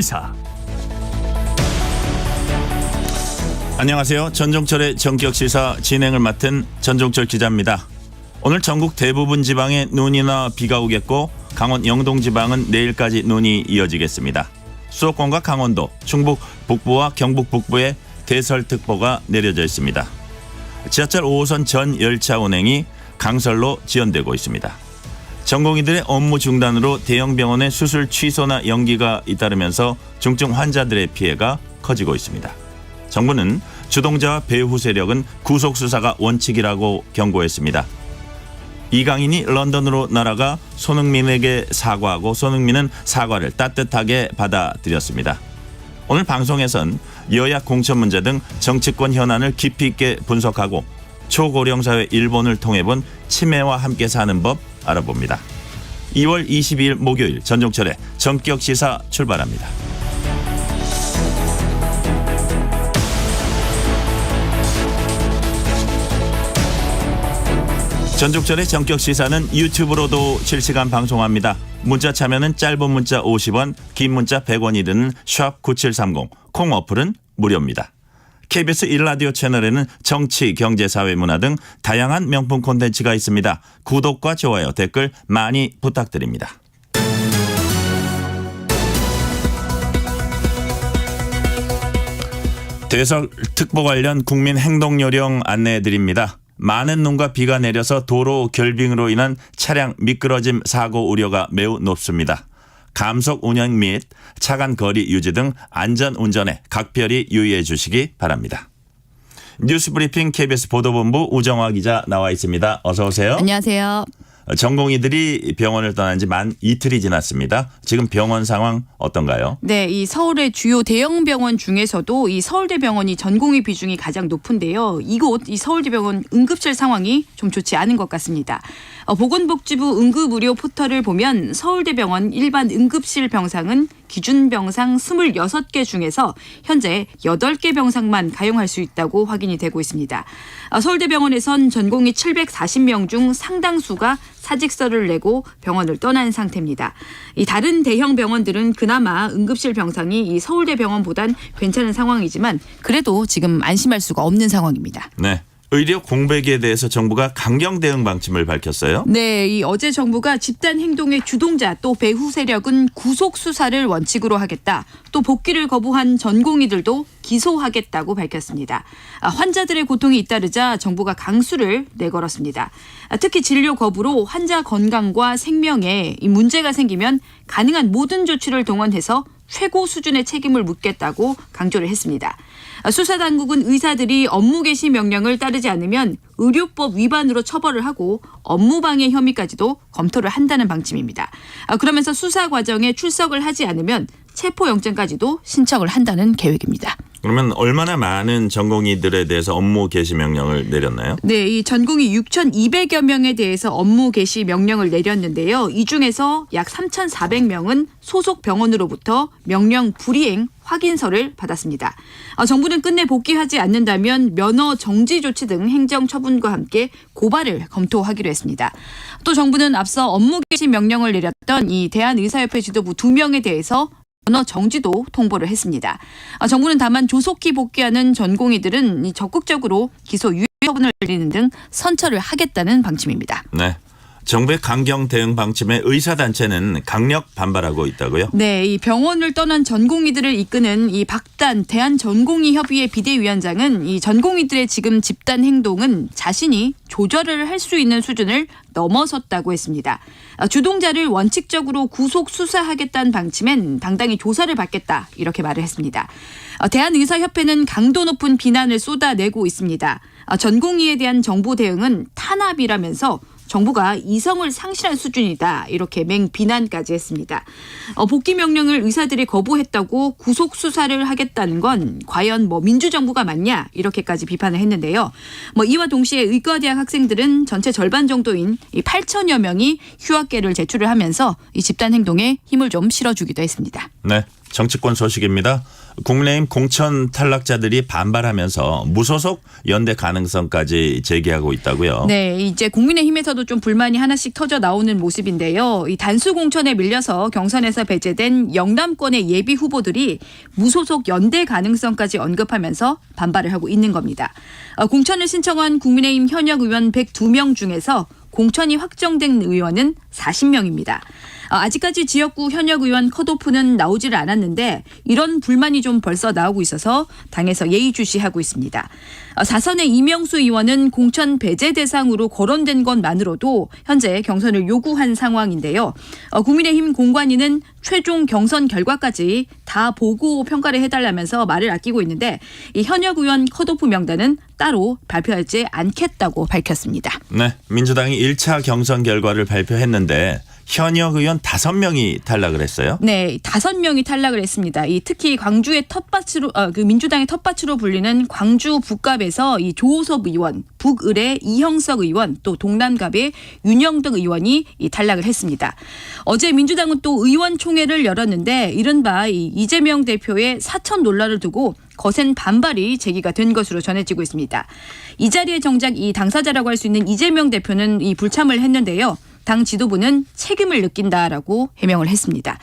시사. 안녕하세요. 전종철의 전격시사 진행을 맡은 전종철 기자입니다. 오늘 전국 대부분 지방에 눈이나 비가 오겠고 강원 영동 지방은 내일까지 눈이 이어지겠습니다. 수도권과 강원도, 충북 북부와 경북 북부에 대설특보가 내려져 있습니다. 지하철 5호선 전 열차 운행이 강설로 지연되고 있습니다. 전공의들의 업무 중단으로 대형 병원의 수술 취소나 연기가 잇따르면서 중증 환자들의 피해가 커지고 있습니다. 정부는 주동자와 배후 세력은 구속 수사가 원칙이라고 경고했습니다. 이강인이 런던으로 날아가 손흥민에게 사과하고 손흥민은 사과를 따뜻하게 받아들였습니다. 오늘 방송에선 여야 공천 문제 등 정치권 현안을 깊이 있게 분석하고 초고령 사회 일본을 통해 본 치매와 함께 사는 법 알아봅니다. 2월 22일 목요일 전종철의 전격시사 출발합니다. 전종철의 전격시사는 유튜브로도 실시간 방송합니다. 문자 참여는 짧은 문자 50원, 긴 문자 100원이 드는 샵9730, 콩 어플은 무료입니다. KBS 1라디오 채널에는 정치, 경제, 사회, 문화 등 다양한 명품 콘텐츠가 있습니다. 구독과 좋아요, 댓글 많이 부탁드립니다. 대설특보 관련 국민 행동요령 안내해드립니다. 많은 눈과 비가 내려서 도로 결빙으로 인한 차량 미끄러짐 사고 우려가 매우 높습니다. 감속 운행 및 차간 거리 유지 등 안전 운전에 각별히 유의해 주시기 바랍니다. 뉴스브리핑 KBS 보도본부 우정화 기자 나와 있습니다. 어서 오세요. 안녕하세요. 전공의들이 병원을 떠난 지 만 이틀이 지났습니다. 지금 병원 상황 어떤가요? 네, 이 서울의 주요 대형 병원 중에서도 이 서울대병원이 전공의 비중이 가장 높은데요. 이곳 이 서울대병원 응급실 상황이 좀 좋지 않은 것 같습니다. 보건복지부 응급의료 포털을 보면 서울대병원 일반 응급실 병상은 기준 병상 26개 중에서 현재 8개 병상만 가용할 수 있다고 확인이 되고 있습니다. 서울대병원에선 전공의 740명 중 상당수가 사직서를 내고 병원을 떠난 상태입니다. 이 다른 대형 병원들은 그나마 응급실 병상이 이 서울대병원보단 괜찮은 상황이지만 그래도 지금 안심할 수가 없는 상황입니다. 네. 의료 공백에 대해서 정부가 강경 대응 방침을 밝혔어요. 네, 이 어제 정부가 집단 행동의 주동자 또 배후 세력은 구속 수사를 원칙으로 하겠다. 또 복귀를 거부한 전공의들도 기소하겠다고 밝혔습니다. 환자들의 고통이 잇따르자 정부가 강수를 내걸었습니다. 특히 진료 거부로 환자 건강과 생명에 이 문제가 생기면 가능한 모든 조치를 동원해서 최고 수준의 책임을 묻겠다고 강조를 했습니다. 수사당국은 의사들이 업무 개시 명령을 따르지 않으면 의료법 위반으로 처벌을 하고 업무방해 혐의까지도 검토를 한다는 방침입니다. 그러면서 수사 과정에 출석을 하지 않으면 체포영장까지도 신청을 한다는 계획입니다. 그러면 얼마나 많은 전공의들에 대해서 업무 개시 명령을 내렸나요? 네, 이 전공의 6,200여 명에 대해서 업무 개시 명령을 내렸는데요. 이 중에서 약 3,400명은 소속 병원으로부터 명령 불이행 확인서를 받았습니다. 정부는 끝내 복귀하지 않는다면 면허 정지 조치 등 행정 처분과 함께 고발을 검토하기로 했습니다. 또 정부는 앞서 업무 개시 명령을 내렸던 이 대한의사협회 지도부 2명에 대해서 면허 정지도 통보를 했습니다. 정부는 다만 조속히 복귀하는 전공의들은 적극적으로 기소 유예 처분을 내리는 등 선처를 하겠다는 방침입니다. 네. 정부의 강경 대응 방침에 의사단체는 강력 반발하고 있다고요? 네, 이 병원을 떠난 전공의들을 이끄는 이 박단 대한전공의협의회 비대위원장은 이 전공의들의 지금 집단 행동은 자신이 조절을 할 수 있는 수준을 넘어섰다고 했습니다. 주동자를 원칙적으로 구속 수사하겠다는 방침엔 당당히 조사를 받겠다 이렇게 말을 했습니다. 대한의사협회는 강도 높은 비난을 쏟아내고 있습니다. 전공의에 대한 정부 대응은 탄압이라면서 정부가 이성을 상실한 수준이다 이렇게 맹비난까지 했습니다. 복귀 명령을 의사들이 거부했다고 구속 수사를 하겠다는 건 과연 민주정부가 맞냐 이렇게까지 비판을 했는데요. 이와 동시에 의과대학 학생들은 전체 절반 정도인 8천여 명이 휴학계를 제출을 하면서 이 집단 행동에 힘을 좀 실어주기도 했습니다. 네. 정치권 소식입니다. 국민의힘 공천 탈락자들이 반발하면서 무소속 연대 가능성까지 제기하고 있다고요. 네, 이제 국민의힘에서도 좀 불만이 하나씩 터져 나오는 모습인데요. 이 단수 공천에 밀려서 경선에서 배제된 영남권의 예비 후보들이 무소속 연대 가능성까지 언급하면서 반발을 하고 있는 겁니다. 공천을 신청한 국민의힘 현역 의원 102명 중에서 공천이 확정된 의원은 40명입니다. 아직까지 지역구 현역 의원 컷오프는 나오지를 않았는데 이런 불만이 좀 벌써 나오고 있어서 당에서 예의주시하고 있습니다. 사선의 이명수 의원은 공천 배제 대상으로 거론된 것만으로도 현재 경선을 요구한 상황인데요. 국민의힘 공관위는 최종 경선 결과까지 다 보고 평가를 해달라면서 말을 아끼고 있는데 이 현역 의원 컷오프 명단은 따로 발표하지 않겠다고 밝혔습니다. 네, 민주당이 1차 경선 결과를 발표했는데 현역 의원 5명이 탈락을 했어요. 네, 5명이 탈락을 했습니다. 이 특히 광주의 텃밭으로 민주당의 텃밭으로 불리는 광주 북갑에서 이 조호섭 의원, 북을의 이형석 의원, 또 동남갑의 윤영덕 의원이 이 탈락을 했습니다. 어제 민주당은 또 의원총회를 열었는데 이른바 이 이재명 대표의 사천 논란을 두고 거센 반발이 제기가 된 것으로 전해지고 있습니다. 이 자리에 정작 이 당사자라고 할 수 있는 이재명 대표는 이 불참을 했는데요. 당 지도부는 책임을 느낀다라고 해명을 했습니다.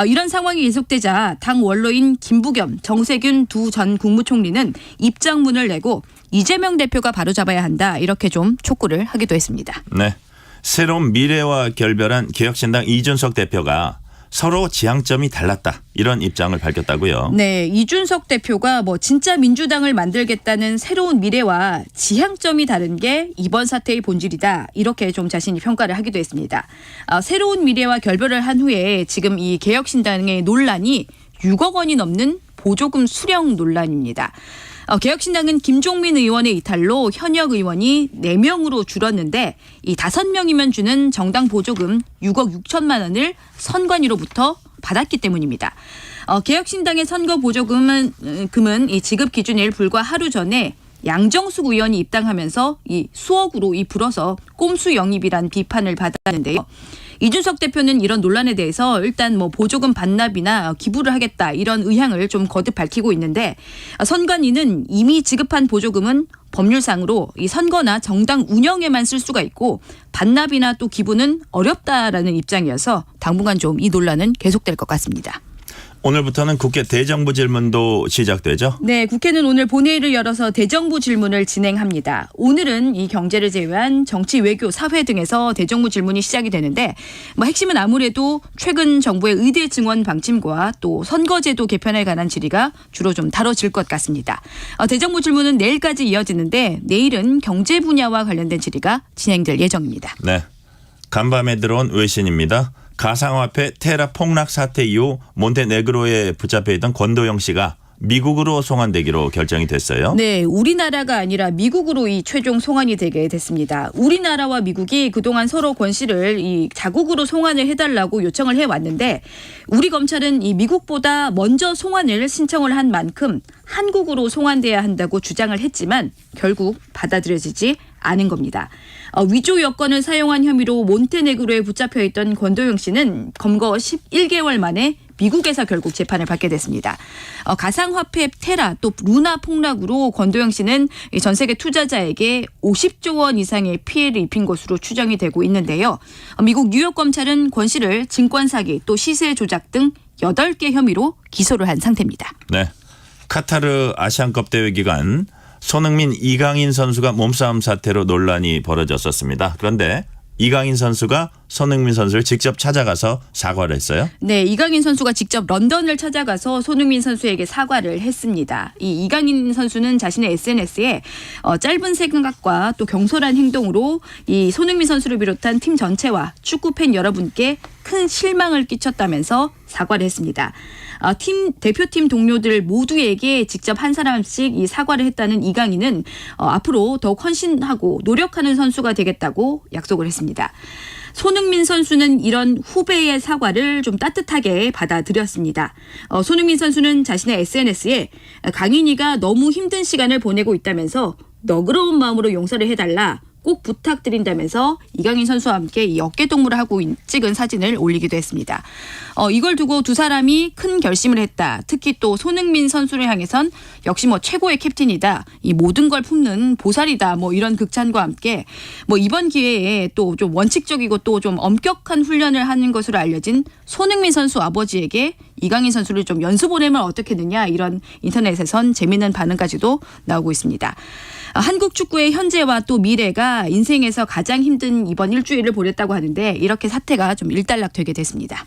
이런 상황이 계속되자 당 원로인 김부겸, 정세균 두 전 국무총리는 입장문을 내고 이재명 대표가 바로잡아야 한다 이렇게 좀 촉구를 하기도 했습니다. 네, 새로운 미래와 결별한 개혁신당 이준석 대표가 서로 지향점이 달랐다 이런 입장을 밝혔다고요. 네, 이준석 대표가 진짜 민주당을 만들겠다는 새로운 미래와 지향점이 다른 게 이번 사태의 본질이다 이렇게 좀 자신이 평가를 하기도 했습니다. 새로운 미래와 결별을 한 후에 지금 이 개혁신당의 논란이 6억 원이 넘는 보조금 수령 논란입니다. 개혁신당은 김종민 의원의 이탈로 현역 의원이 4명으로 줄었는데 이 5명이면 주는 정당 보조금 6억 6천만 원을 선관위로부터 받았기 때문입니다. 개혁신당의 선거 보조금은 이 지급 기준일 불과 하루 전에 양정숙 의원이 입당하면서 이 수억으로 불어서 꼼수 영입이란 비판을 받았는데요. 이준석 대표는 이런 논란에 대해서 일단 보조금 반납이나 기부를 하겠다 이런 의향을 좀 거듭 밝히고 있는데 선관위는 이미 지급한 보조금은 법률상으로 이 선거나 정당 운영에만 쓸 수가 있고 반납이나 또 기부는 어렵다라는 입장이어서 당분간 좀 이 논란은 계속될 것 같습니다. 오늘부터는 국회 대정부 질문도 시작되죠? 네, 국회는 오늘 본회의를 열어서 대정부 질문을 진행합니다. 오늘은 이 경제를 제외한 정치, 외교, 사회 등에서 대정부 질문이 시작이 되는데 핵심은 아무래도 최근 정부의 의대 증원 방침과 또 선거제도 개편에 관한 질의가 주로 좀 다뤄질 것 같습니다. 대정부 질문은 내일까지 이어지는데 내일은 경제 분야와 관련된 질의가 진행될 예정입니다. 네, 간밤에 들어온 외신입니다. 가상화폐 테라 폭락 사태 이후 몬테네그로에 붙잡혀 있던 권도영 씨가 미국으로 송환되기로 결정이 됐어요. 네, 우리나라가 아니라 미국으로 이 최종 송환이 되게 됐습니다. 우리나라와 미국이 그동안 서로 권 씨를 이 자국으로 송환을 해달라고 요청을 해왔는데 우리 검찰은 이 미국보다 먼저 송환을 신청을 한 만큼 한국으로 송환돼야 한다고 주장을 했지만 결국 받아들여지지 않은 겁니다. 위조 여권을 사용한 혐의로 몬테네그로에 붙잡혀 있던 권도영 씨는 검거 11개월 만에 미국에서 결국 재판을 받게 됐습니다. 가상화폐 테라 또 루나 폭락으로 권도영 씨는 전 세계 투자자에게 50조 원 이상의 피해를 입힌 것으로 추정이 되고 있는데요. 미국 뉴욕 검찰은 권 씨를 증권 사기 또 시세 조작 등 8개 혐의로 기소를 한 상태입니다. 네, 카타르 아시안컵 대회 기간 손흥민, 이강인 선수가 몸싸움 사태로 논란이 벌어졌었습니다. 그런데 이강인 선수가 손흥민 선수를 직접 찾아가서 사과를 했어요? 네, 이강인 선수가 직접 런던을 찾아가서 손흥민 선수에게 사과를 했습니다. 이 이강인 선수는 자신의 SNS에 짧은 생각과 또 경솔한 행동으로 이 손흥민 선수를 비롯한 팀 전체와 축구팬 여러분께 큰 실망을 끼쳤다면서 사과를 했습니다. 대표팀 동료들 모두에게 직접 한 사람씩 이 사과를 했다는 이강인은 앞으로 더욱 헌신하고 노력하는 선수가 되겠다고 약속을 했습니다. 손흥민 선수는 이런 후배의 사과를 좀 따뜻하게 받아들였습니다. 손흥민 선수는 자신의 SNS에 강인이가 너무 힘든 시간을 보내고 있다면서 너그러운 마음으로 용서를 해달라. 꼭 부탁드린다면서 이강인 선수와 함께 이 어깨 동무를 하고 찍은 사진을 올리기도 했습니다. 이걸 두고 두 사람이 큰 결심을 했다. 특히 또 손흥민 선수를 향해선 역시 뭐 최고의 캡틴이다. 이 모든 걸 품는 보살이다. 뭐 이런 극찬과 함께 뭐 이번 기회에 또 좀 원칙적이고 또 좀 엄격한 훈련을 하는 것으로 알려진 손흥민 선수 아버지에게 이강인 선수를 좀 연수 보내면 어떻겠느냐 이런 인터넷에선 재미있는 반응까지도 나오고 있습니다. 한국 축구의 현재와 또 미래가 인생에서 가장 힘든 이번 일주일을 보냈다고 하는데 이렇게 사태가 좀 일단락되게 됐습니다.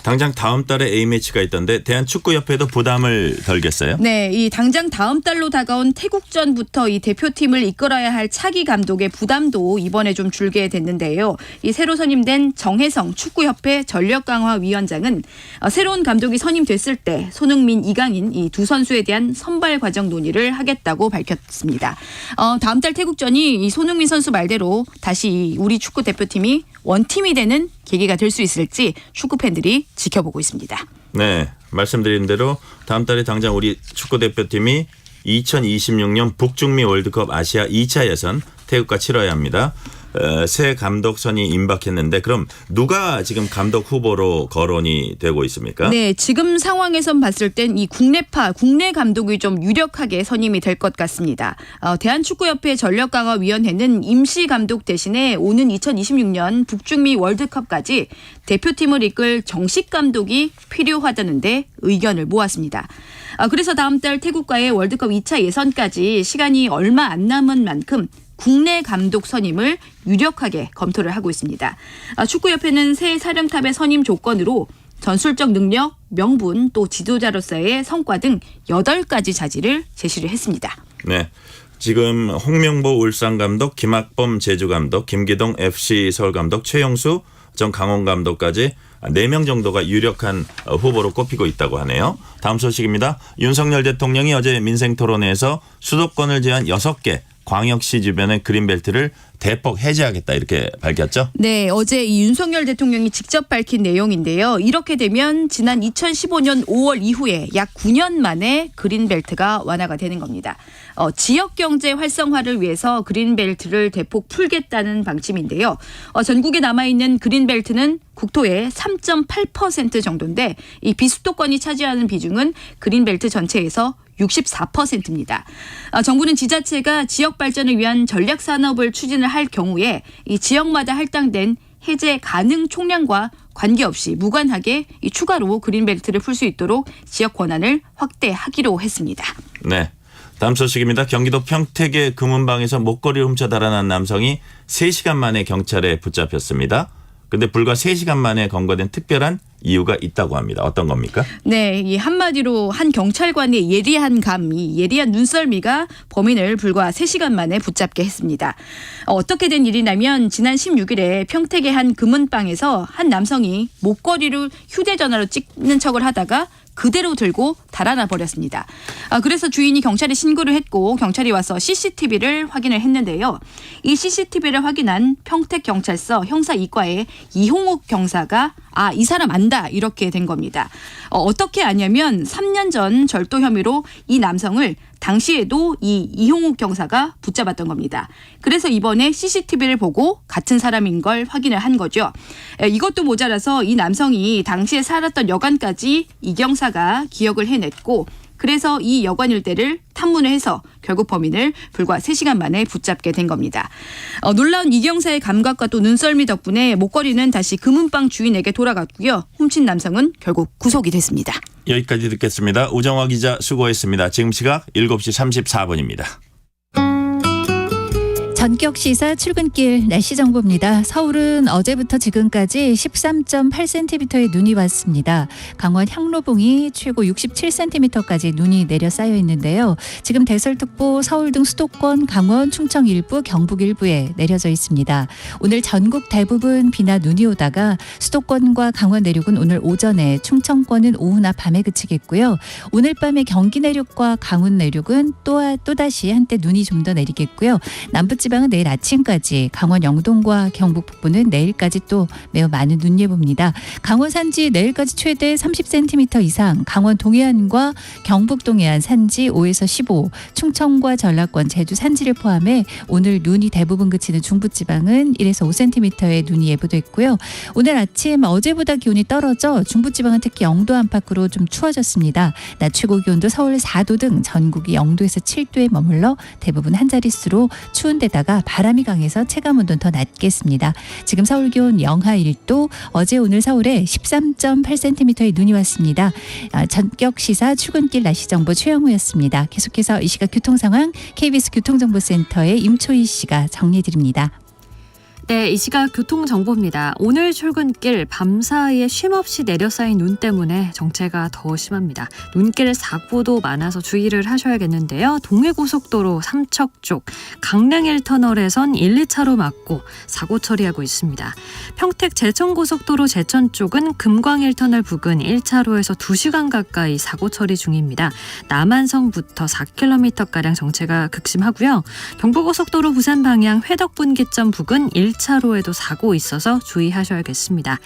당장 다음 달에 A매치가 있던데 대한축구협회도 부담을 덜겠어요? 네, 이 당장 다음 달로 다가온 태국전부터 이 대표팀을 이끌어야 할 차기 감독의 부담도 이번에 좀 줄게 됐는데요. 이 새로 선임된 정혜성 축구협회 전력강화위원장은 새로운 감독이 선임됐을 때 손흥민, 이강인 이 두 선수에 대한 선발 과정 논의를 하겠다고 밝혔습니다. 다음 달 태국전이 이 손흥민 선수 말대로 다시 우리 축구 대표팀이 원팀이 되는 계기가 될 수 있을지 축구 팬들이 지켜보고 있습니다. 네, 말씀드린 대로 다음 달에 당장 우리 축구대표팀이 2026년 북중미 월드컵 아시아 2차 예선 태국과 치러야 합니다. 새 감독선이 임박했는데 그럼 누가 지금 감독 후보로 거론이 되고 있습니까? 네, 지금 상황에선 봤을 땐 이 국내 감독이 좀 유력하게 선임이 될 것 같습니다. 대한축구협회 전력강화위원회는 임시 감독 대신에 오는 2026년 북중미 월드컵까지 대표팀을 이끌 정식 감독이 필요하다는데 의견을 모았습니다. 그래서 다음 달 태국과의 월드컵 2차 예선까지 시간이 얼마 안 남은 만큼 국내 감독 선임을 유력하게 검토를 하고 있습니다. 축구협회는 새 사령탑의 선임 조건으로 전술적 능력, 명분, 또 지도자로서의 성과 등 8가지 자질을 제시를 했습니다. 네. 지금 홍명보 울산 감독, 김학범 제주 감독, 김기동 FC 서울 감독, 최용수 전 강원 감독까지 4명 정도가 유력한 후보로 꼽히고 있다고 하네요. 다음 소식입니다. 윤석열 대통령이 어제 민생토론회에서 수도권을 제한 6개 광역시 주변의 그린벨트를 대폭 해제하겠다 이렇게 밝혔죠? 네, 어제 이 윤석열 대통령이 직접 밝힌 내용인데요. 이렇게 되면 지난 2015년 5월 이후에 약 9년 만에 그린벨트가 완화가 되는 겁니다. 지역경제 활성화를 위해서 그린벨트를 대폭 풀겠다는 방침인데요. 전국에 남아있는 그린벨트는 국토의 3.8% 정도인데 이 비수도권이 차지하는 비중은 그린벨트 전체에서 64%입니다. 정부는 지자체가 지역 발전을 위한 전략 산업을 추진을 할 경우에 이 지역마다 할당된 해제 가능 총량과 관계없이 무관하게 이 추가로 그린벨트를 풀 수 있도록 지역 권한을 확대하기로 했습니다. 네. 다음 소식입니다. 경기도 평택의 금은방에서 목걸이를 훔쳐 달아난 남성이 3시간 만에 경찰에 붙잡혔습니다. 그런데 불과 3시간 만에 검거된 특별한 이유가 있다고 합니다. 어떤 겁니까? 네, 이 한마디로 한 경찰관의 예리한 예리한 눈썰미가 범인을 불과 3시간 만에 붙잡게 했습니다. 어떻게 된 일이냐면 지난 16일에 평택의 한 금은방에서 한 남성이 목걸이를 휴대전화로 찍는 척을 하다가 그대로 들고 달아나 버렸습니다. 그래서 주인이 경찰에 신고를 했고 경찰이 와서 CCTV를 확인을 했는데요. 이 CCTV를 확인한 평택경찰서 형사2과의 이홍욱 경사가 이 사람 안다 이렇게 된 겁니다. 어떻게 아냐면 3년 전 절도 혐의로 이 남성을 당시에도 이 이홍욱 경사가 붙잡았던 겁니다. 그래서 이번에 CCTV를 보고 같은 사람인 걸 확인을 한 거죠. 이것도 모자라서 이 남성이 당시에 살았던 여관까지 이 경사가 기억을 해냈고 그래서 이 여관 일대를 탐문을 해서 결국 범인을 불과 3시간 만에 붙잡게 된 겁니다. 놀라운 이 경사의 감각과 또 눈썰미 덕분에 목걸이는 다시 금은방 주인에게 돌아갔고요. 훔친 남성은 결국 구속이 됐습니다. 여기까지 듣겠습니다. 우정화 기자 수고했습니다. 지금 시각 7시 34분입니다. 전격 시사 출근길 날씨 정보입니다. 서울은 어제부터 지금까지 13.8cm의 눈이 왔습니다. 강원 향로봉이 최고 67cm까지 눈이 내려 쌓여 있는데요. 지금 대설특보 서울 등 수도권, 강원, 충청 일부, 경북 일부에 내려져 있습니다. 오늘 전국 대부분 비나 눈이 오다가 수도권과 강원 내륙은 오늘 오전에, 충청권은 오후나 밤에 그치겠고요. 오늘 밤에 경기 내륙과 강원 내륙은 또다시 한때 눈이 좀 더 내리겠고요. 남부지방 중부지방은 내일 아침까지, 강원 영동과 경북 북부는 내일까지 또 매우 많은 눈 예보입니다. 강원 산지 내일까지 최대 30cm 이상, 강원 동해안과 경북 동해안 산지 5에서 15, 충청과 전라권, 제주 산지를 포함해 오늘 눈이 대부분 그치는 중부지방은 1에서 5cm의 눈이 예보됐고요. 오늘 아침 어제보다 기온이 떨어져 중부지방은 특히 영도 안팎으로 좀 추워졌습니다. 낮 최고 기온도 서울 4도 등 전국이 0도에서 7도에 머물러 대부분 한 자릿수로 추운 데다가 바람이 강해서 체감온도는 더 낮겠습니다. 지금 서울 기온 영하 1도, 어제 오늘 서울에 13.8cm의 눈이 왔습니다. 전격 시사 출근길 날씨 정보 최영우였습니다. 계속해서 이 시각 교통 상황 KBS 교통정보센터의 임초희 씨가 정리해드립니다. 네, 이 시각 교통정보입니다. 오늘 출근길 밤사이에 쉼없이 내려쌓인 눈 때문에 정체가 더 심합니다. 눈길 사고도 많아서 주의를 하셔야겠는데요. 동해고속도로 삼척 쪽 강릉 1터널에선 1, 2차로 막고 사고 처리하고 있습니다. 평택 제천고속도로 제천 쪽은 금광 1터널 부근 1차로에서 2시간 가까이 사고 처리 중입니다. 남한성부터 4km가량 정체가 극심하고요. 경부고속도로 부산 방향 회덕분기점 부근 1차로에도 사고 있어서 주의하셔야겠습니다.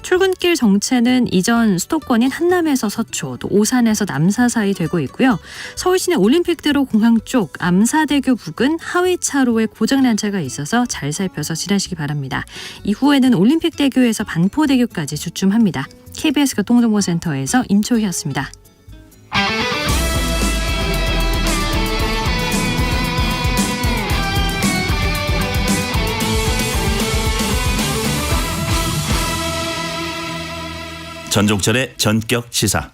출근길 정체는 이전 수도권인 한남에서 서초, 또 오산에서 남사 사이 되고 있고요. 서울시내 올림픽대로 공항 쪽 암사대교 부근 하위 차로에 고장난 차가 있어서 잘 살펴서 지나시기 바랍니다. 이후에는 올림픽대교에서 반포대교까지 주춤합니다. KBS 교통정보센터에서 임초희였습니다. 전종철의 전격 시사.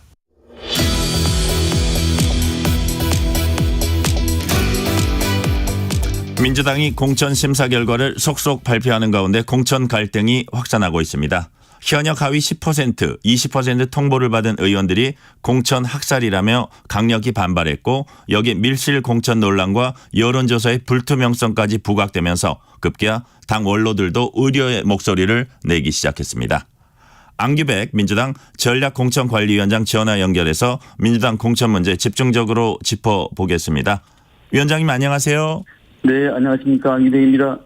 민주당이 공천 심사 결과를 속속 발표하는 가운데 공천 갈등이 확산하고 있습니다. 현역 하위 10%, 20% 통보를 받은 의원들이 공천 학살이라며 강력히 반발했고, 여기 밀실 공천 논란과 여론조사의 불투명성까지 부각되면서 급기야 당 원로들도 우려의 목소리를 내기 시작했습니다. 안규백 민주당 전략공천관리위원장 전화 연결해서 민주당 공천 문제 집중적으로 짚어보겠습니다. 위원장님 안녕하세요. 네, 안녕하십니까. 안규백입니다.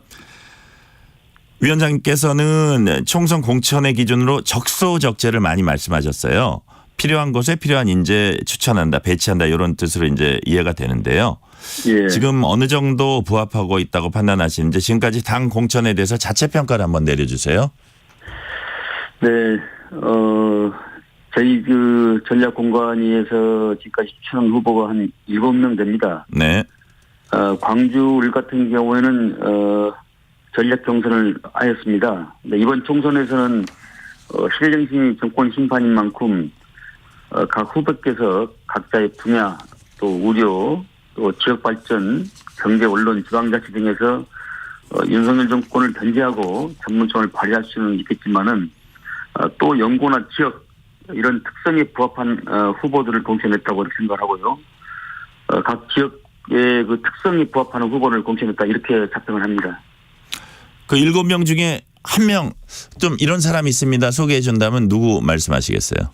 위원장님께서는 총선 공천의 기준으로 적소적재를 많이 말씀하셨어요. 필요한 곳에 필요한 인재 추천한다, 배치한다 이런 뜻으로 이제 이해가 되는데요. 예. 지금 어느 정도 부합하고 있다고 판단하시는지 지금까지 당 공천에 대해서 자체 평가를 한번 내려주세요. 네, 저희 전략공관위에서 지금까지 추천한 후보가 한 7명 됩니다. 네. 광주 우리 같은 경우에는 전략 경선을 하였습니다. 네, 이번 총선에서는 실정신이 정권 심판인 만큼 각 후보께서 각자의 분야, 또 우려, 또 지역 발전, 경제, 언론, 지방자치 등에서 윤석열 정권을 견제하고 전문성을 발휘할 수는 있겠지만은 또 연구나 지역 이런 특성에 부합한 후보들을 공천했다고 생각하고요. 각 지역의 그 특성에 부합하는 후보를 공천했다 이렇게 작성을 합니다. 그 7명 중에 한 명 좀 이런 사람이 있습니다. 소개해 준다면 누구 말씀하시겠어요?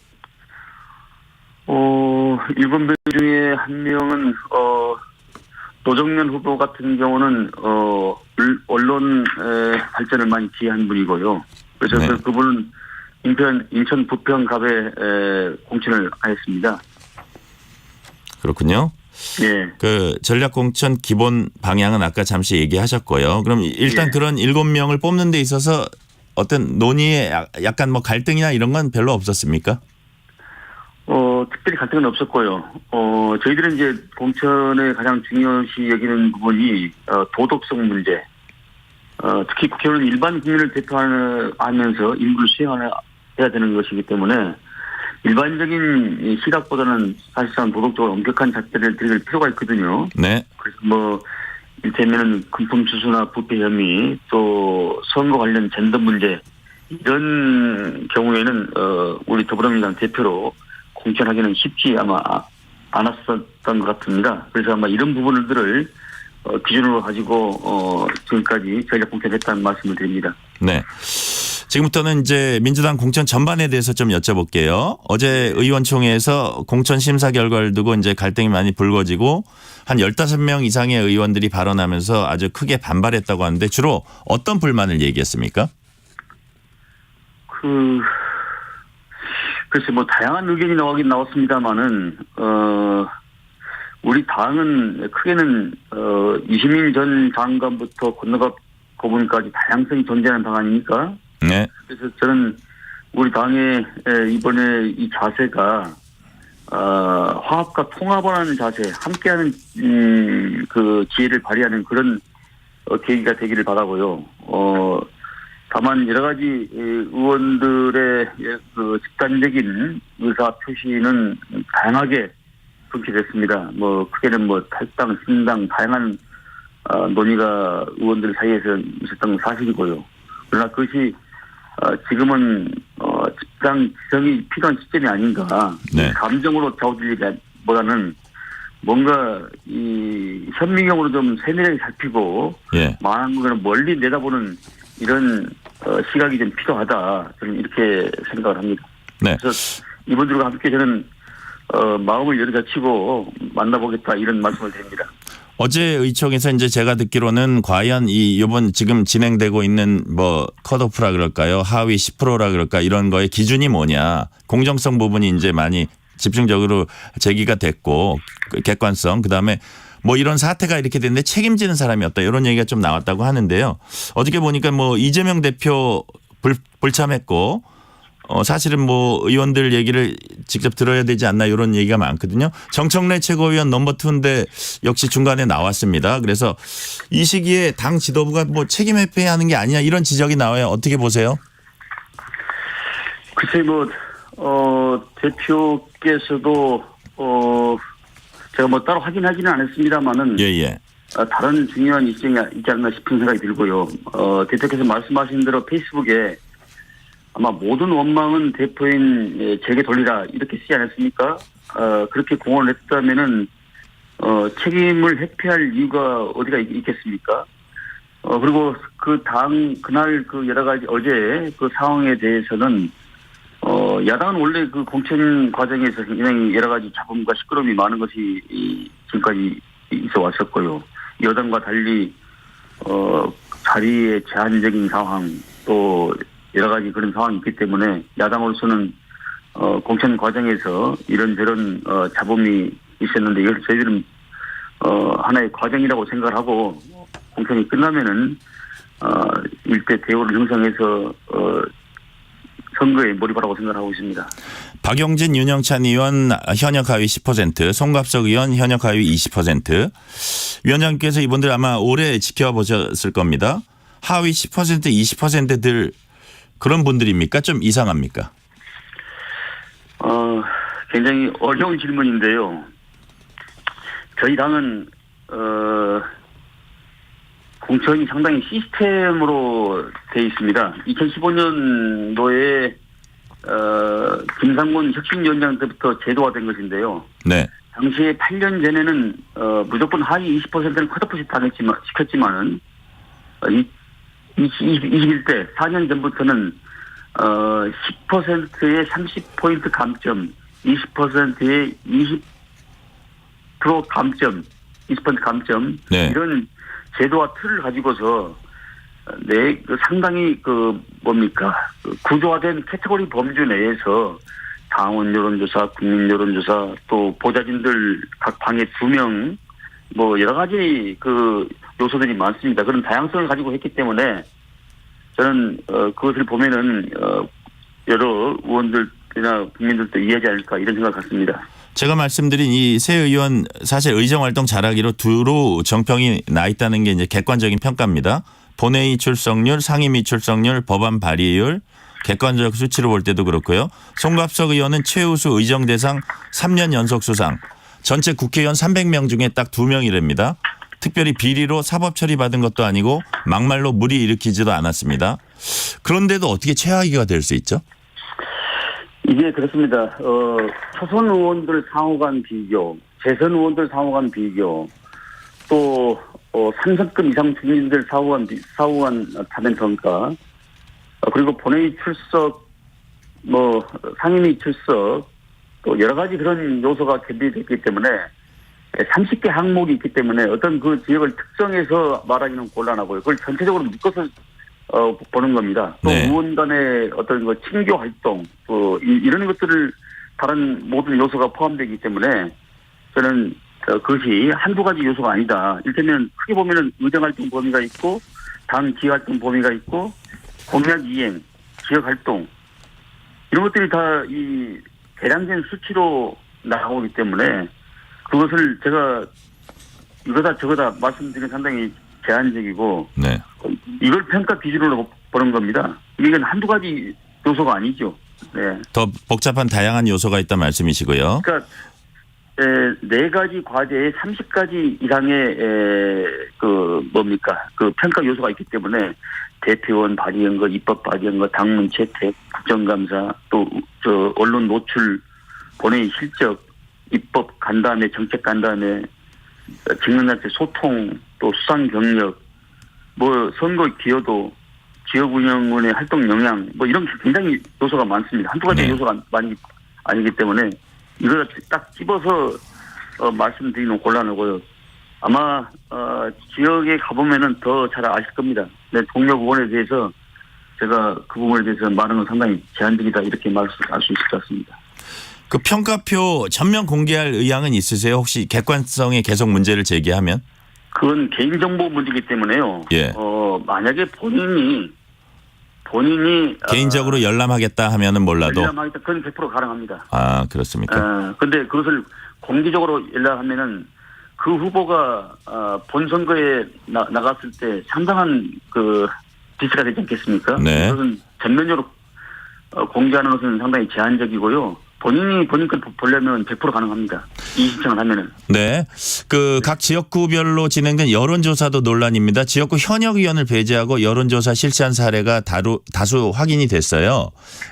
7명 중에 한 명은 노정면 후보 같은 경우는 언론 발전을 많이 기여한 분이고요. 그래서 네. 그분은 인천 부평갑에 공천을 하였습니다. 그렇군요. 예. 그 전략 공천 기본 방향은 아까 잠시 얘기하셨고요. 그럼 일단 예. 그런 7명을 뽑는 데 있어서 어떤 논의에 약간 뭐 갈등이나 이런 건 별로 없었습니까? 특별히 갈등은 없었고요. 저희들은 이제 공천에 가장 중요시 여기는 부분이 도덕성 문제. 특히 국회의원은 일반 국민을 대표하면서 임무를 수행해야 되는 것이기 때문에 일반적인 시각보다는 사실상 도덕적으로 엄격한 잣대를 들일 필요가 있거든요. 네. 그래서 이를테면 금품 수수나 부패 혐의, 또 선거 관련 젠더 문제 이런 경우에는 우리 더불어민주당 대표로 공천하기는 쉽지 아마 않았었던 것 같습니다. 그래서 아마 이런 부분들을 기준으로 가지고 지금까지 전략 공천했다는 말씀을 드립니다. 네. 지금부터는 이제 민주당 공천 전반에 대해서 좀 여쭤볼게요. 어제 의원총회에서 공천 심사 결과를 두고 이제 갈등이 많이 불거지고 한 15명 이상의 의원들이 발언하면서 아주 크게 반발했다고 하는데 주로 어떤 불만을 얘기했습니까? 글쎄 뭐 다양한 의견이 나오긴 나왔습니다만은 우리 당은 크게는 이시민 전 장관부터 건너갑 고문까지 다양성이 존재하는 당 아닙니까? 네. 그래서 저는 우리 당의 이번에 이 자세가 화합과 통합을 하는 자세, 함께하는 그 지혜를 발휘하는 그런 계기가 되기를 바라고요. 다만 여러 가지 의원들의 그 집단적인 의사 표시는 다양하게 분출됐습니다. 뭐 크게는 뭐 탈당, 신당 다양한 논의가 의원들 사이에서 있었던 건 사실이고요. 그러나 그것이 지금은 집단 지성이 필요한 시점이 아닌가. 네. 감정으로 좌우질리기보다는 뭔가 이 현미경으로 좀 세밀하게 살피고 예. 많은 거는 멀리 내다보는 이런 시각이 좀 필요하다. 저는 이렇게 생각을 합니다. 네. 그래서 이분들과 함께 저는 마음을 열어젖히고 만나보겠다 이런 말씀을 드립니다. 어제 의총에서 이제 제가 듣기로는 과연 이번 지금 진행되고 있는 뭐 컷오프라 그럴까요? 하위 10%라 그럴까? 이런 거의 기준이 뭐냐? 공정성 부분이 이제 많이 집중적으로 제기가 됐고 객관성 그다음에 뭐 이런 사태가 이렇게 됐는데 책임지는 사람이 없다. 이런 얘기가 좀 나왔다고 하는데요. 어저께 보니까 뭐 이재명 대표 불참했고 사실은 뭐 의원들 얘기를 직접 들어야 되지 않나 이런 얘기가 많거든요. 정청래 최고위원 넘버2인데 역시 중간에 나왔습니다. 그래서 이 시기에 당 지도부가 뭐 책임 회피하는 게 아니냐 이런 지적이 나와요. 어떻게 보세요? 글쎄 뭐 대표께서도 제가 뭐 따로 확인하지는 않았습니다만은 예예. 다른 중요한 일정이 있지 않나 싶은 생각이 들고요. 대표께서 말씀하신 대로 페이스북에 아마 모든 원망은 대표인 제게 돌리라 이렇게 쓰지 않았습니까? 그렇게 공언을 했다면은 책임을 회피할 이유가 어디가 있겠습니까? 그리고 그날 그 여러 가지 어제 그 상황에 대해서는 야당은 원래 그 공천 과정에서 굉장히 여러 가지 잡음과 시끄러움이 많은 것이 지금까지 있어 왔었고요. 여당과 달리 자리의 제한적인 상황 또 여러 가지 그런 상황이 있기 때문에 야당으로서는 공천 과정에서 이런저런 잡음이 있었는데 이것을 저희들은 하나의 과정이라고 생각을 하고 공천이 끝나면은 일대 대우를 형성해서 선거에 몰입하라고 생각하고 있습니다. 박용진, 윤영찬 의원 현역 하위 10%, 송갑석 의원 현역 하위 20%. 위원장께서 이분들 아마 오래 지켜보셨을 겁니다. 하위 10%, 20%들 그런 분들입니까? 좀 이상합니까? 굉장히 어려운 질문인데요. 저희 당은 공천이 상당히 시스템으로 돼 있습니다. 2015년도에 김상곤 혁신위원장 때부터 제도화된 것인데요. 네. 당시에 8년 전에는 무조건 하위 20%는 컷오프 시켰지만은 21대 4년 전부터는 10%의 30포인트 감점, 20%의 20% 감점, 20% 감점 네. 이런 제도와 틀을 가지고서 상당히 구조화된 캐테고리 범주 내에서 당원 여론조사, 국민 여론조사, 또 보좌진들 각 방에 2명, 뭐 여러 가지 그 요소들이 많습니다. 그런 다양성을 가지고 했기 때문에 저는 그것을 보면은 여러 의원들이나 국민들도 이해하지 않을까 이런 생각 같습니다. 제가 말씀드린 이 새 의원 사실 의정 활동 잘하기로 두루 정평이 나 있다는 게 이제 객관적인 평가입니다. 본회의 출석률, 상임위 출석률, 법안 발의율, 객관적 수치로 볼 때도 그렇고요. 송갑석 의원은 최우수 의정 대상 3년 연속 수상. 전체 국회의원 300명 중에 딱 2명이랍니다. 특별히 비리로 사법 처리받은 것도 아니고 막말로 무리 일으키지도 않았습니다. 그런데도 어떻게 최하위가 될 수 있죠? 이게 그렇습니다. 초선 의원들 상호 간 비교, 재선 의원들 상호 간 비교, 또 3선급 이상 국민들 상호 간 타변 평가, 그리고 본회의 출석, 뭐 상임위 출석 또 여러 가지 그런 요소가 겸비됐기 때문에 30개 항목이 있기 때문에 어떤 그 지역을 특정해서 말하기는 곤란하고요. 그걸 전체적으로 묶어서 보는 겁니다. 또 네. 의원 간의 어떤 그 친교 활동, 이런 것들을 다른 모든 요소가 포함되기 때문에 저는 그것이 한두 가지 요소가 아니다. 이를테면 크게 보면은 의정 활동 범위가 있고 당 지휘 활동 범위가 있고 공약 이행, 지역 활동 이런 것들이 다 이 대량된 수치로 나오기 때문에 그것을 제가 이거다 저거다 말씀드리는 상당히 제한적이고 네. 이걸 평가 기준으로 보는 겁니다. 이건 한두 가지 요소가 아니죠. 네. 더 복잡한 다양한 요소가 있다 말씀이시고요. 그러니까 4가지 과제에 30가지 이상의 그 평가 요소가 있기 때문에 대표원 발의한 거, 입법 발의한 거, 당문 채택, 국정감사, 또 언론 노출, 본회의 실적, 입법 간 다음에 정책 간 다음에 직능단체 소통, 또 수상 경력, 뭐 선거 기여도, 지역운영원의 활동 영향, 뭐 이런 굉장히 요소가 많습니다. 한두 가지 네. 요소가 많이 아니기 때문에 이걸 딱 집어서 말씀드리는 곤란하고요. 아마 지역에 가보면은 더 잘 아실 겁니다. 네, 동료 부분에 대해서 제가 그 부분에 대해서 말하는 건 상당히 제한적이다 이렇게 알 수 있을 것 같습니다. 그 평가표 전면 공개할 의향은 있으세요? 혹시 객관성에 계속 문제를 제기하면? 그건 개인정보 문제이기 때문에요. 예. 만약에 본인이 개인적으로 열람하겠다 하면은 몰라도. 열람하겠다 그건 100% 가능합니다. 아, 그렇습니까? 근데 그것을 공개적으로 연락하면은 그 후보가 본선거에 나갔을 때 상당한 그 비스가 되지 않겠습니까? 네. 그것은 전면적으로 공개하는 것은 상당히 제한적이고요. 본인이 본인 걸 보려면 100% 가능합니다. 이 신청을 하면은. 네. 그 각 지역구별로 진행된 여론조사도 논란입니다. 지역구 현역 위원을 배제하고 여론조사 실시한 사례가 다수 확인이 됐어요.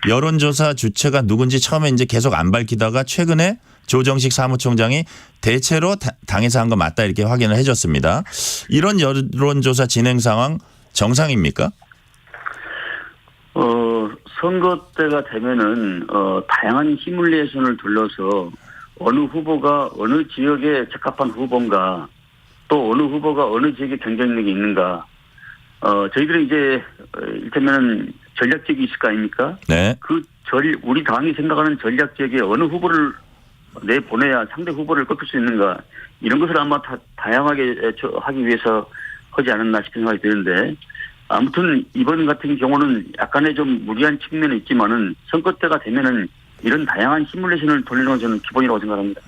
여론조사 주체가 누군지 처음에 이제 계속 안 밝히다가 최근에 조정식 사무총장이 대체로 당에서 한 거 맞다 이렇게 확인을 해줬습니다. 이런 여론조사 진행 상황 정상입니까? 선거 때가 되면은 다양한 시뮬레이션을 둘러서 어느 후보가 어느 지역에 적합한 후보인가 또 어느 후보가 어느 지역에 경쟁력이 있는가 저희들은 이제 이를테면 전략 지역이 있을 거 아닙니까? 네. 우리 당이 생각하는 전략 지역에 어느 후보를 내보내야 상대 후보를 꺾을 수 있는가 이런 것을 아마 다양하게 하기 위해서 하지 않았나 싶은 생각이 드는데 아무튼 이번 같은 경우는 약간의 좀 무리한 측면이 있지만은 선거 때가 되면은 이런 다양한 시뮬레이션을 돌리는 건 저는 기본이라고 생각합니다.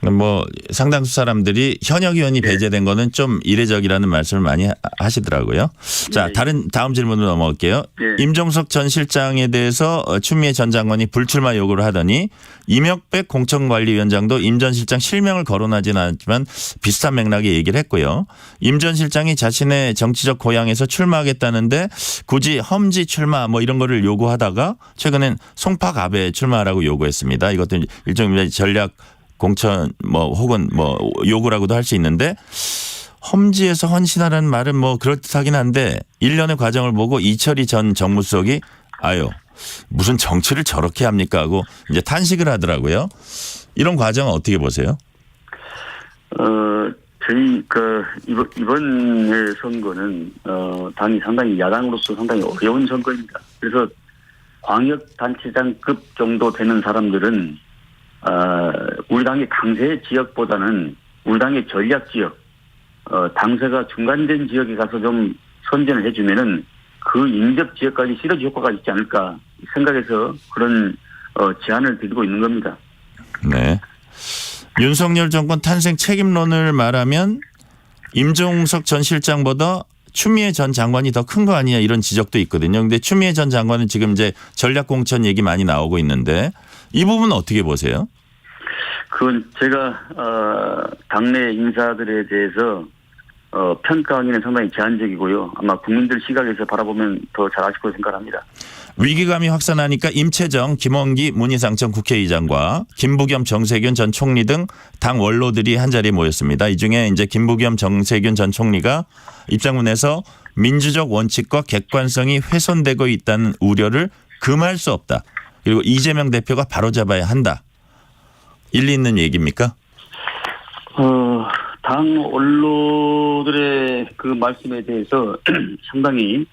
뭐 상당수 사람들이 현역 의원이 배제된 거는 좀 이례적이라는 말씀을 많이 하시더라고요. 자, 다음 질문으로 넘어갈게요. 네. 임종석 전 실장에 대해서 추미애 전 장관이 불출마 요구를 하더니 이명백 공천관리위원장도 임 전 실장 실명을 거론하지는 않았지만 비슷한 맥락의 얘기를 했고요. 임 전 실장이 자신의 정치적 고향에서 출마하겠다는데 굳이 험지 출마 뭐 이런 거를 요구하다가 최근엔 송파갑에 출마하라고 요구했습니다. 이것도 일종의 전략 공천 뭐 혹은 뭐 요구라고도 할 수 있는데 험지에서 헌신하라는 말은 뭐 그럴듯하긴 한데 1년의 과정을 보고 이철희 전 정무수석이 무슨 정치를 저렇게 합니까 하고 이제 탄식을 하더라고요. 이런 과정은 어떻게 보세요? 저희 이번의 선거는 당이 상당히 야당으로서 상당히 어려운 선거입니다. 그래서 광역단체장급 정도 되는 사람들은 우리 당의 당세 지역보다는 우리 당의 전략 지역, 당세가 중간된 지역에 가서 좀 선전을 해주면은 그 인접 지역까지 시너지 효과가 있지 않을까 생각해서 그런 제안을 드리고 있는 겁니다. 네. 윤석열 정권 탄생 책임론을 말하면 임종석 전 실장보다 추미애 전 장관이 더 큰 거 아니냐 이런 지적도 있거든요. 근데 추미애 전 장관은 지금 이제 전략 공천 얘기 많이 나오고 있는데 이 부분은 어떻게 보세요? 그건 제가 당내 인사들에 대해서 평가하기는 상당히 제한적이고요. 아마 국민들 시각에서 바라보면 더 잘 아실 거라고 생각합니다. 위기감이 확산하니까 임채정, 김원기 문희상 전 국회의장과 김부겸, 정세균 전 총리 등 당 원로들이 한자리에 모였습니다. 이 중에 이제 김부겸, 정세균 전 총리가 입장문에서 민주적 원칙과 객관성이 훼손되고 있다는 우려를 금할 수 없다. 그리고 이재명 대표가 바로잡아야 한다. 일리 있는 얘기입니까? 당 언론들의 그 말씀에 대해서 상당히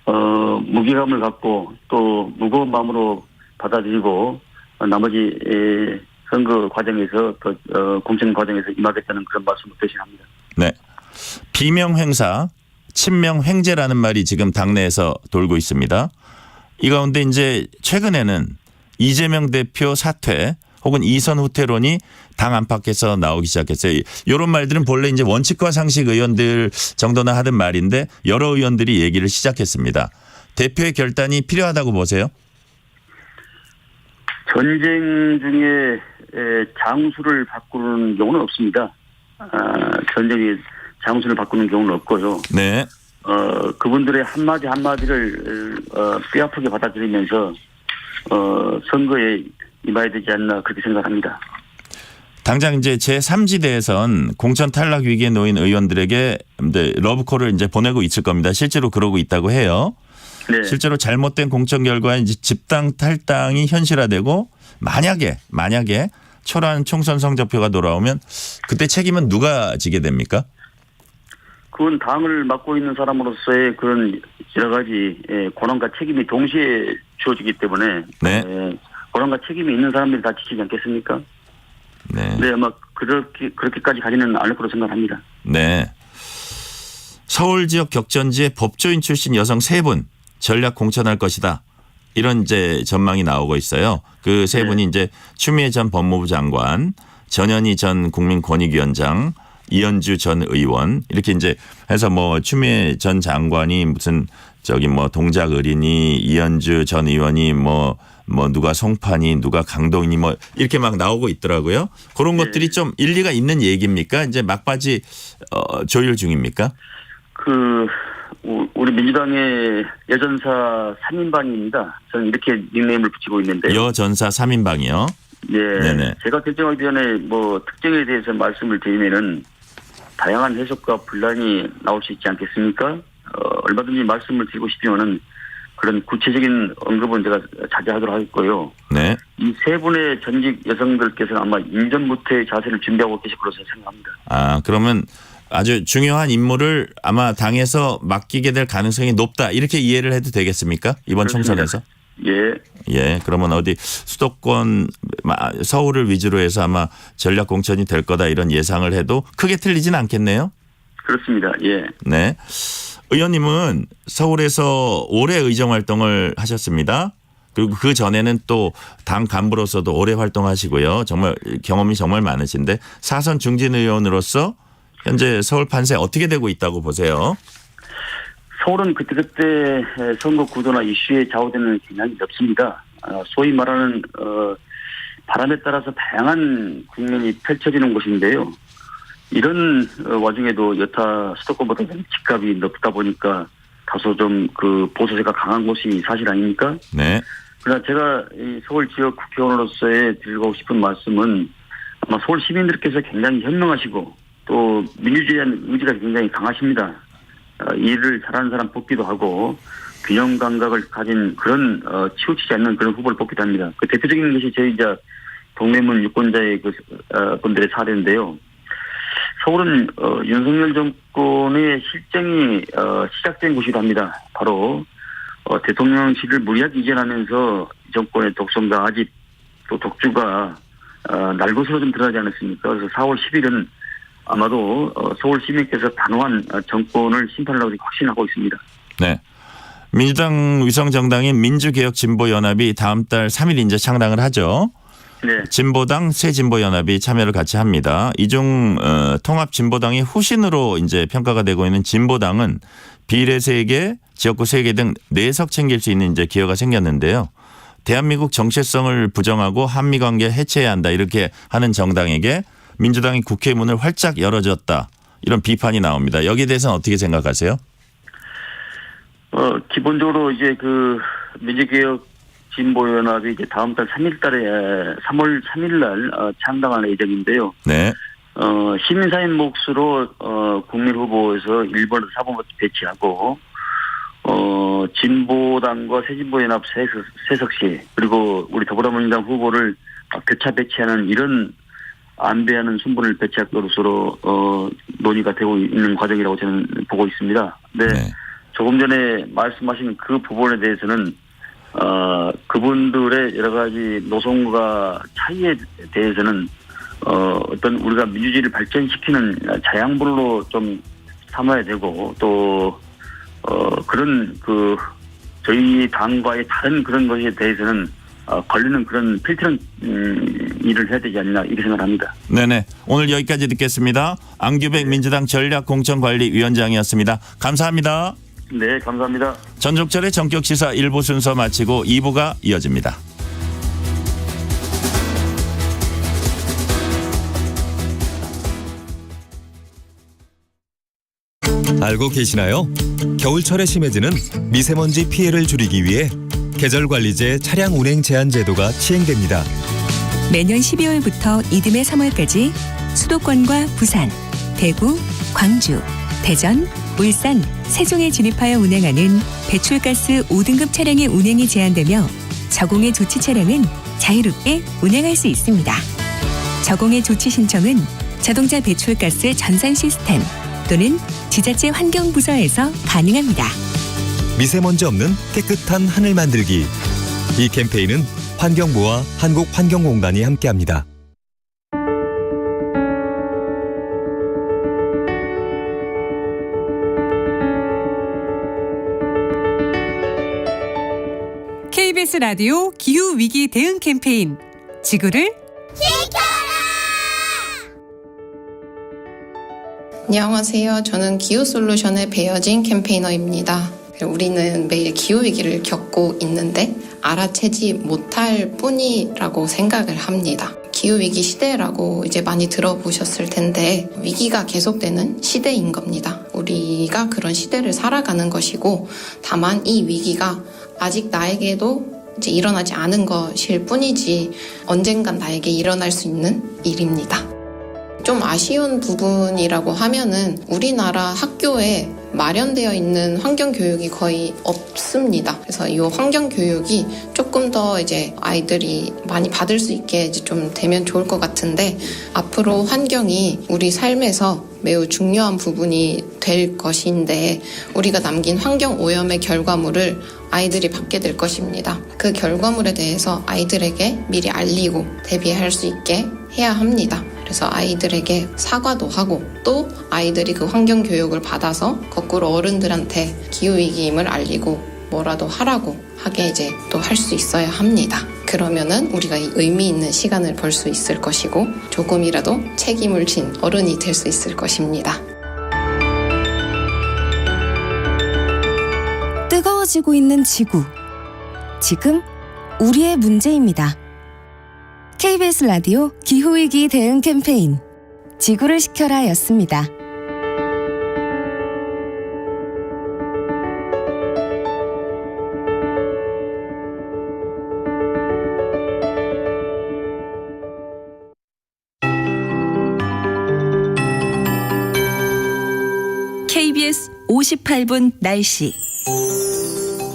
무게감을 갖고 또 무거운 마음으로 받아들이고 나머지 선거 과정에서 또 공천 과정에서 임하겠다는 그런 말씀을 대신합니다. 네. 비명 행사, 친명 횡재라는 말이 지금 당내에서 돌고 있습니다. 이 가운데 이제 최근에는 이재명 대표 사퇴 혹은 이선 후퇴론이 당 안팎에서 나오기 시작했어요. 이런 말들은 본래 이제 원칙과 상식 의원들 정도나 하던 말인데 여러 의원들이 얘기를 시작했습니다. 대표의 결단이 필요하다고 보세요? 전쟁 중에 장수를 바꾸는 경우는 없습니다. 전쟁에 장수를 바꾸는 경우는 없고요. 네. 그분들의 한마디 한마디를 뼈아프게 받아들이면서 선거에 임해야 되지 않나 그렇게 생각합니다. 당장 이제 제3지대에선 공천 탈락 위기에 놓인 의원들에게 러브콜을 이제 보내고 있을 겁니다. 실제로 그러고 있다고 해요. 네. 실제로 잘못된 공천 결과에 이제 집당 탈당이 현실화되고 만약에 초라한 총선 성적표가 돌아오면 그때 책임은 누가 지게 됩니까? 그건 당을 맡고 있는 사람으로서의 그런 여러 가지 권한과 책임이 동시에 주어지기 때문에 네. 권한과 책임이 있는 사람들이 다 지키지 않겠습니까? 네. 네, 아마 그렇게까지 가지는 않을 거로 생각합니다. 네. 서울 지역 격전지에 법조인 출신 여성 3분 전략 공천할 것이다. 이런 이제 전망이 나오고 있어요. 그 3분이 이제 추미애 전 법무부 장관, 전현희 전 국민권익위원장, 이현주 전 의원 이렇게 이제 해서 뭐 추미애 전 장관이 무슨 동작 의리니 이현주 전 의원이 뭐 누가 송파니 누가 강동이니 뭐 이렇게 막 나오고 있더라고요. 그런 것들이 좀 일리가 있는 얘기입니까? 이제 막바지 조율 중입니까? 우리 민주당의 여전사 3인방입니다. 저는 이렇게 닉네임을 붙이고 있는데. 여전사 3인방이요? 네. 네네. 제가 결정하기 전에 뭐 특정에 대해서 말씀을 드리면은 다양한 해석과 분란이 나올 수 있지 않겠습니까? 얼마든지 말씀을 드리고 싶지만은 그런 구체적인 언급은 제가 자제하도록 하겠고요. 네. 이 3분의 전직 여성들께서는 아마 임전무퇴의 자세를 준비하고 계실 것으로 생각합니다. 아, 그러면 아주 중요한 임무를 아마 당에서 맡기게 될 가능성이 높다. 이렇게 이해를 해도 되겠습니까? 이번 그렇습니다. 총선에서? 예. 그러면 어디 수도권 서울을 위주로 해서 아마 전략 공천이 될 거다 이런 예상을 해도 크게 틀리진 않겠네요. 그렇습니다. 예. 네. 의원님은 서울에서 오래 의정 활동을 하셨습니다. 그리고 그 전에는 또 당 간부로서도 오래 활동하시고요. 정말 경험이 정말 많으신데 사선 중진 의원으로서 현재 서울 판세 어떻게 되고 있다고 보세요? 서울은 그때그때 선거 구도나 이슈에 좌우되는 경향이 없습니다. 소위 말하는 바람에 따라서 다양한 국면이 펼쳐지는 곳인데요. 이런 와중에도 여타 수도권보다 집값이 높다 보니까 다소 좀 그 보수세가 강한 곳이 사실 아닙니까? 네. 그러나 제가 이 서울 지역 국회의원으로서의 드리고 싶은 말씀은 아마 서울 시민들께서 굉장히 현명하시고 또 민주주의에 대한 의지가 굉장히 강하십니다. 일을 잘하는 사람 뽑기도 하고 균형 감각을 가진 그런 치우치지 않는 그런 후보를 뽑기도 합니다. 그 대표적인 것이 저희 이제 동대문 유권자의 분들의 사례인데요. 서울은 윤석열 정권의 실정이 시작된 곳이기도 합니다. 바로 대통령실을 무리하게 이전하면서 이 정권의 독선과 아집 또 독주가 날것으로 좀 드러나지 않았습니까? 그래서 4월 10일은 아마도 서울 시민께서 단호한 정권을 심판하려고 확신하고 있습니다. 네. 민주당 위성정당인 민주개혁진보연합이 다음 달 3일 이제 창당을 하죠. 네. 진보당, 새진보연합이 참여를 같이 합니다. 이중 통합진보당이 후신으로 이제 평가가 되고 있는 진보당은 비례 3개, 지역구 3개 등 4석 챙길 수 있는 이제 기회가 생겼는데요. 대한민국 정체성을 부정하고 한미 관계 해체해야 한다 이렇게 하는 정당에게 민주당이 국회 문을 활짝 열어줬다 이런 비판이 나옵니다. 여기에 대해서는 어떻게 생각하세요? 기본적으로 이제 그 민주개혁 진보연합이 이제 다음 달 3월 3일 날 창당할 예정인데요. 네. 시민사회 몫으로 국민후보에서 1번에서 4번 배치하고 진보당과 새진보연합 세석시 그리고 우리 더불어민주당 후보를 교차 배치하는 이런 안배하는 순번을 배치할 것으로 논의가 되고 있는 과정이라고 저는 보고 있습니다. 네. 조금 전에 말씀하신 그 부분에 대해서는 그분들의 여러 가지 노선과 차이에 대해서는 어떤 우리가 민주주의를 발전시키는 자양분으로 좀 삼아야 되고 또 그런 저희 당과의 다른 그런 것에 대해서는 걸리는 그런 필터링 일을 해야 되지 않나 이렇게 생각합니다. 네네. 오늘 여기까지 듣겠습니다. 안규백 민주당 전략공천관리위원장이었습니다. 감사합니다. 네, 감사합니다. 전종철의 전격시사 1부 순서 마치고 2부가 이어집니다. 알고 계시나요? 겨울철에 심해지는 미세먼지 피해를 줄이기 위해 계절관리제 차량 운행 제한 제도가 시행됩니다. 매년 12월부터 이듬해 3월까지 수도권과 부산, 대구, 광주, 대전, 울산, 세종에 진입하여 운행하는 배출가스 5등급 차량의 운행이 제한되며 저공해 조치 차량은 자유롭게 운행할 수 있습니다. 저공해 조치 신청은 자동차 배출가스 전산 시스템 또는 지자체 환경부서에서 가능합니다. 미세먼지 없는 깨끗한 하늘 만들기. 이 캠페인은 환경부와 한국환경공단이 함께합니다. KBS 라디오 기후위기 대응 캠페인 지구를 안녕하세요. 저는 기후솔루션의 배여진 캠페이너입니다. 우리는 매일 기후위기를 겪고 있는데 알아채지 못할 뿐이라고 생각을 합니다. 기후위기 시대라고 이제 많이 들어보셨을 텐데 위기가 계속되는 시대인 겁니다. 우리가 그런 시대를 살아가는 것이고 다만 이 위기가 아직 나에게도 이제 일어나지 않은 것일 뿐이지 언젠간 나에게 일어날 수 있는 일입니다. 좀 아쉬운 부분이라고 하면은 우리나라 학교에 마련되어 있는 환경교육이 거의 없습니다. 그래서 이 환경교육이 조금 더 이제 아이들이 많이 받을 수 있게 이제 좀 되면 좋을 것 같은데 앞으로 환경이 우리 삶에서 매우 중요한 부분이 될 것인데 우리가 남긴 환경 오염의 결과물을 아이들이 받게 될 것입니다. 그 결과물에 대해서 아이들에게 미리 알리고 대비할 수 있게 해야 합니다. 그래서 아이들에게 사과도 하고 또 아이들이 그 환경 교육을 받아서 거꾸로 어른들한테 기후위기임을 알리고 뭐라도 하라고 하게 이제 또 할 수 있어야 합니다. 그러면은 우리가 의미 있는 시간을 벌 수 있을 것이고 조금이라도 책임을 진 어른이 될 수 있을 것입니다. 뜨거워지고 있는 지구. 지금 우리의 문제입니다. KBS 라디오 기후위기 대응 캠페인 지구를 지켜라 였습니다. KBS 58분 날씨.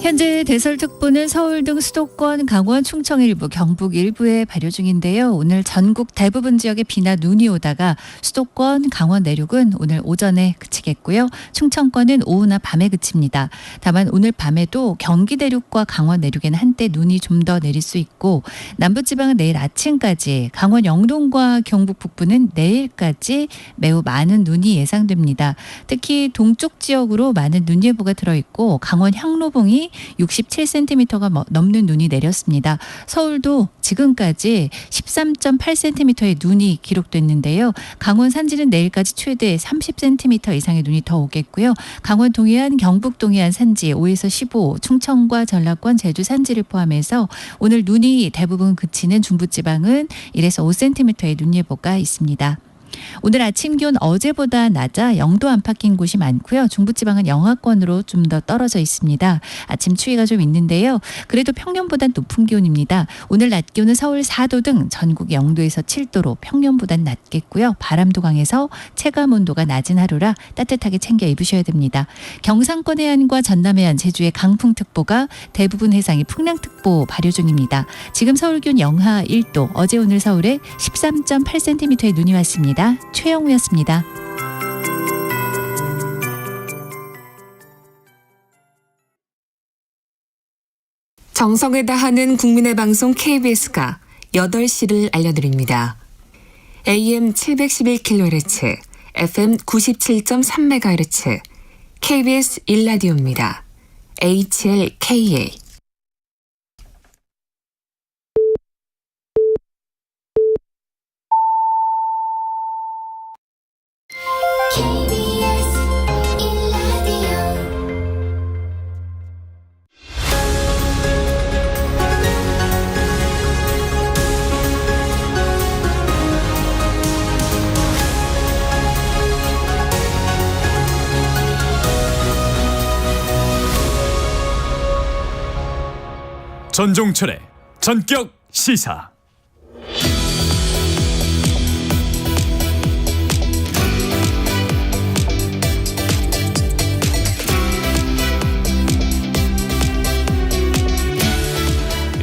현재 대설특보는 서울 등 수도권, 강원, 충청 일부, 경북 일부에 발효 중인데요. 오늘 전국 대부분 지역에 비나 눈이 오다가 수도권, 강원 내륙은 오늘 오전에 그치겠고요. 충청권은 오후나 밤에 그칩니다. 다만 오늘 밤에도 경기 내륙과 강원 내륙에는 한때 눈이 좀 더 내릴 수 있고 남부지방은 내일 아침까지, 강원 영동과 경북 북부는 내일까지 매우 많은 눈이 예상됩니다. 특히 동쪽 지역으로 많은 눈 예보가 들어있고 강원 향로봉이 67cm가 넘는 눈이 내렸습니다. 서울도 지금까지 13.8cm의 눈이 기록됐는데요. 강원 산지는 내일까지 최대 30cm 이상의 눈이 더 오겠고요. 강원 동해안, 경북 동해안 산지 5에서 15, 충청과 전라권, 제주 산지를 포함해서 오늘 눈이 대부분 그치는 중부지방은 1에서 5cm의 눈 예보가 있습니다. 오늘 아침 기온 어제보다 낮아 0도 안팎인 곳이 많고요. 중부지방은 영하권으로 좀 더 떨어져 있습니다. 아침 추위가 좀 있는데요. 그래도 평년보다 높은 기온입니다. 오늘 낮 기온은 서울 4도 등 전국 0도에서 7도로 평년보단 낮겠고요. 바람도 강해서 체감 온도가 낮은 하루라 따뜻하게 챙겨 입으셔야 됩니다. 경상권 해안과 전남 해안, 제주의 강풍특보가 대부분 해상이 풍랑특보 발효 중입니다. 지금 서울 기온 영하 1도, 어제 오늘 서울에 13.8cm의 눈이 왔습니다. 최영우였습니다. 정성을 다하는 국민의 방송 KBS가 8시를 알려드립니다. AM 711kHz, FM 97.3MHz, KBS 1라디오입니다. HLKA. 전종철의 전격 시사.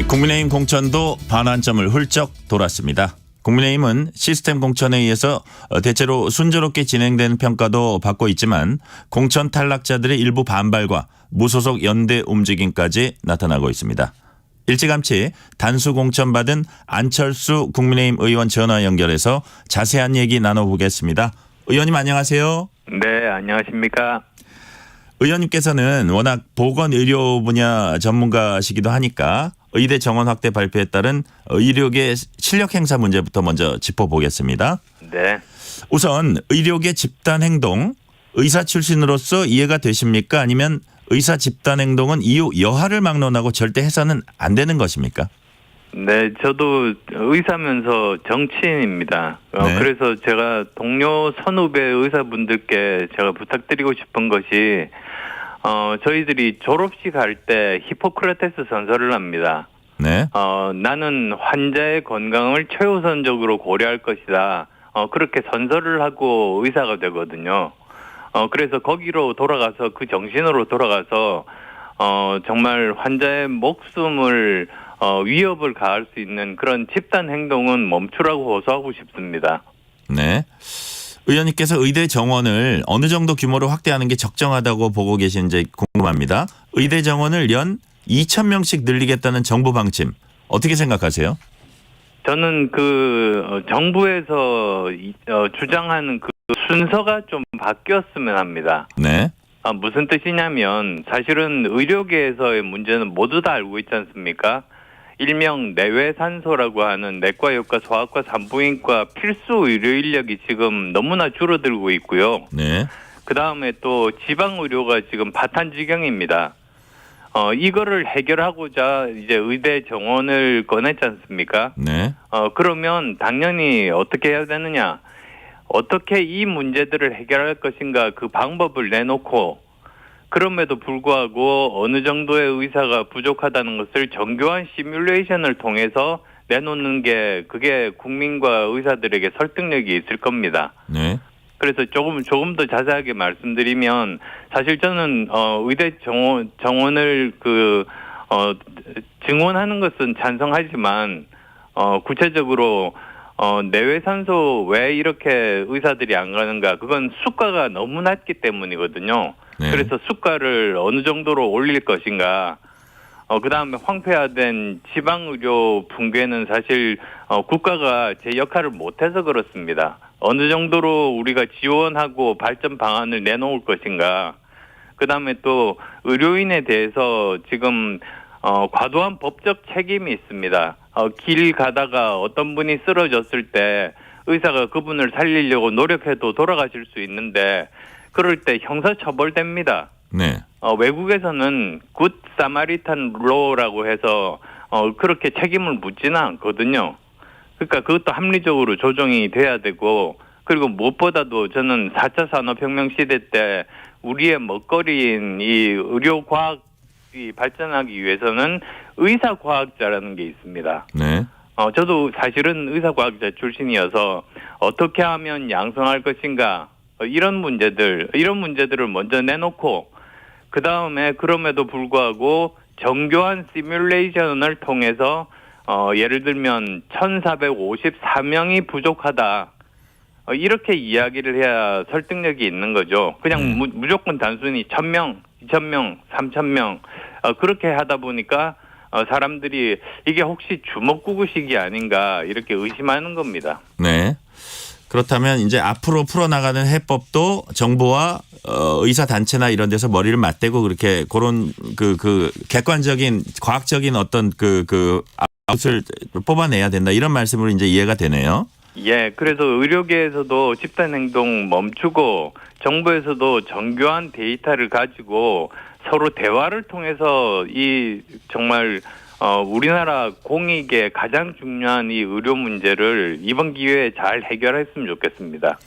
국민의힘 공천도 반환점을 훌쩍 돌았습니다. 국민의힘은 시스템 공천에 의해서 대체로 순조롭게 진행되는 평가도 받고 있지만 공천 탈락자들의 일부 반발과 무소속 연대 움직임까지 나타나고 있습니다. 일찌감치 단수 공천받은 안철수 국민의힘 의원 전화 연결해서 자세한 얘기 나눠보겠습니다. 의원님 안녕하세요. 네, 안녕하십니까. 의원님께서는 워낙 보건의료 분야 전문가시기도 하니까 의대 정원 확대 발표에 따른 의료계 실력 행사 문제부터 먼저 짚어보겠습니다. 네. 우선 의료계 집단 행동, 의사 출신으로서 이해가 되십니까? 아니면 의사 집단 행동은 이후 여하를 막론하고 절대 해서는 안 되는 것입니까? 네, 저도 의사면서 정치인입니다. 네. 그래서 제가 동료 선후배 의사분들께 제가 부탁드리고 싶은 것이 저희들이 졸업식 할 때 히포크라테스 선서를 합니다. 네. 나는 환자의 건강을 최우선적으로 고려할 것이다. 그렇게 선서를 하고 의사가 되거든요. 그래서 거기로 돌아가서 그 정신으로 돌아가서 정말 환자의 목숨을 위협을 가할 수 있는 그런 집단 행동은 멈추라고 호소하고 싶습니다. 네. 의원님께서 의대 정원을 어느 정도 규모로 확대하는 게 적정하다고 보고 계신지 궁금합니다. 의대 정원을 연 2,000명씩 늘리겠다는 정부 방침 어떻게 생각하세요? 저는 정부에서 주장하는 그 순서가 좀 바뀌었으면 합니다. 네. 무슨 뜻이냐면 사실은 의료계에서의 문제는 모두 다 알고 있지 않습니까? 일명 내외산소라고 하는 내과역과 소아과 산부인과 필수 의료 인력이 지금 너무나 줄어들고 있고요. 네. 그다음에 또 지방 의료가 지금 파탄지경입니다. 이거를 해결하고자 이제 의대 정원을 꺼냈지 않습니까? 네. 그러면 당연히 어떻게 해야 되느냐? 어떻게 이 문제들을 해결할 것인가 그 방법을 내놓고 그럼에도 불구하고 어느 정도의 의사가 부족하다는 것을 정교한 시뮬레이션을 통해서 내놓는 게 그게 국민과 의사들에게 설득력이 있을 겁니다. 네. 그래서 조금 더 자세하게 말씀드리면 사실 저는 의대 정원을 증원하는 것은 찬성하지만 구체적으로 내외산소 왜 이렇게 의사들이 안 가는가 그건 수가가 너무 낮기 때문이거든요. 네. 그래서 수가를 어느 정도로 올릴 것인가. 그다음에 황폐화된 지방의료 붕괴는 사실 국가가 제 역할을 못해서 그렇습니다. 어느 정도로 우리가 지원하고 발전 방안을 내놓을 것인가. 그다음에 또 의료인에 대해서 지금 과도한 법적 책임이 있습니다. 길 가다가 어떤 분이 쓰러졌을 때 의사가 그분을 살리려고 노력해도 돌아가실 수 있는데 그럴 때 형사처벌됩니다. 네. 외국에서는 굿 사마리탄 로라고 해서 그렇게 책임을 묻지는 않거든요. 그러니까 그것도 합리적으로 조정이 돼야 되고 그리고 무엇보다도 저는 4차 산업혁명 시대 때 우리의 먹거리인 이 의료과학이 발전하기 위해서는 의사과학자라는 게 있습니다. 네. 저도 사실은 의사과학자 출신이어서 어떻게 하면 양성할 것인가 이런 문제들을 먼저 내놓고 그 다음에 그럼에도 불구하고 정교한 시뮬레이션을 통해서 예를 들면 1454명이 부족하다. 이렇게 이야기를 해야 설득력이 있는 거죠. 그냥 무조건 단순히 1000명, 2000명, 3000명 그렇게 하다 보니까 사람들이 이게 혹시 주먹구구식이 아닌가 이렇게 의심하는 겁니다. 네. 그렇다면 이제 앞으로 풀어나가는 해법도 정부와 의사 단체나 이런 데서 머리를 맞대고 그렇게 그런 그 객관적인 과학적인 어떤 그 아웃을 뽑아내야 된다 이런 말씀으로 이제 이해가 되네요. 예, 그래서 의료계에서도 집단 행동 멈추고 정부에서도 정교한 데이터를 가지고 서로 대화를 통해서 이 정말 우리나라 공익의 가장 중요한 이 의료 문제를 이번 기회에 잘 해결했으면 좋겠습니다.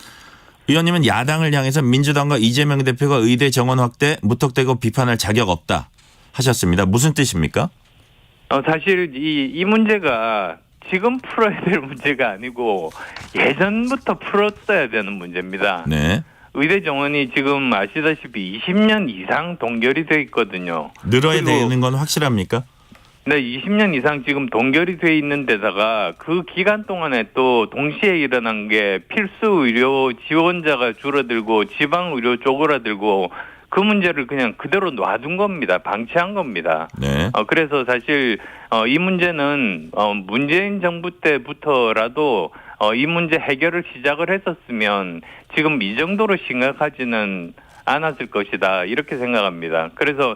의원님은 야당을 향해서 민주당과 이재명 대표가 의대 정원 확대 무턱대고 비판할 자격 없다 하셨습니다. 무슨 뜻입니까? 사실 이 문제가 지금 풀어야 될 문제가 아니고 예전부터 풀었어야 되는 문제입니다. 네. 의대 정원이 지금 아시다시피 20년 이상 동결이 돼 있거든요. 늘어야 되는 건 확실합니까? 네, 20년 이상 지금 동결이 돼 있는 데다가 그 기간 동안에 또 동시에 일어난 게 필수 의료 지원자가 줄어들고 지방 의료 쪼그라들고 그 문제를 그냥 그대로 놔둔 겁니다. 방치한 겁니다. 네. 그래서 사실 이 문제는 문재인 정부 때부터라도 이 문제 해결을 시작을 했었으면 지금 이 정도로 심각하지는 않았을 것이다. 이렇게 생각합니다. 그래서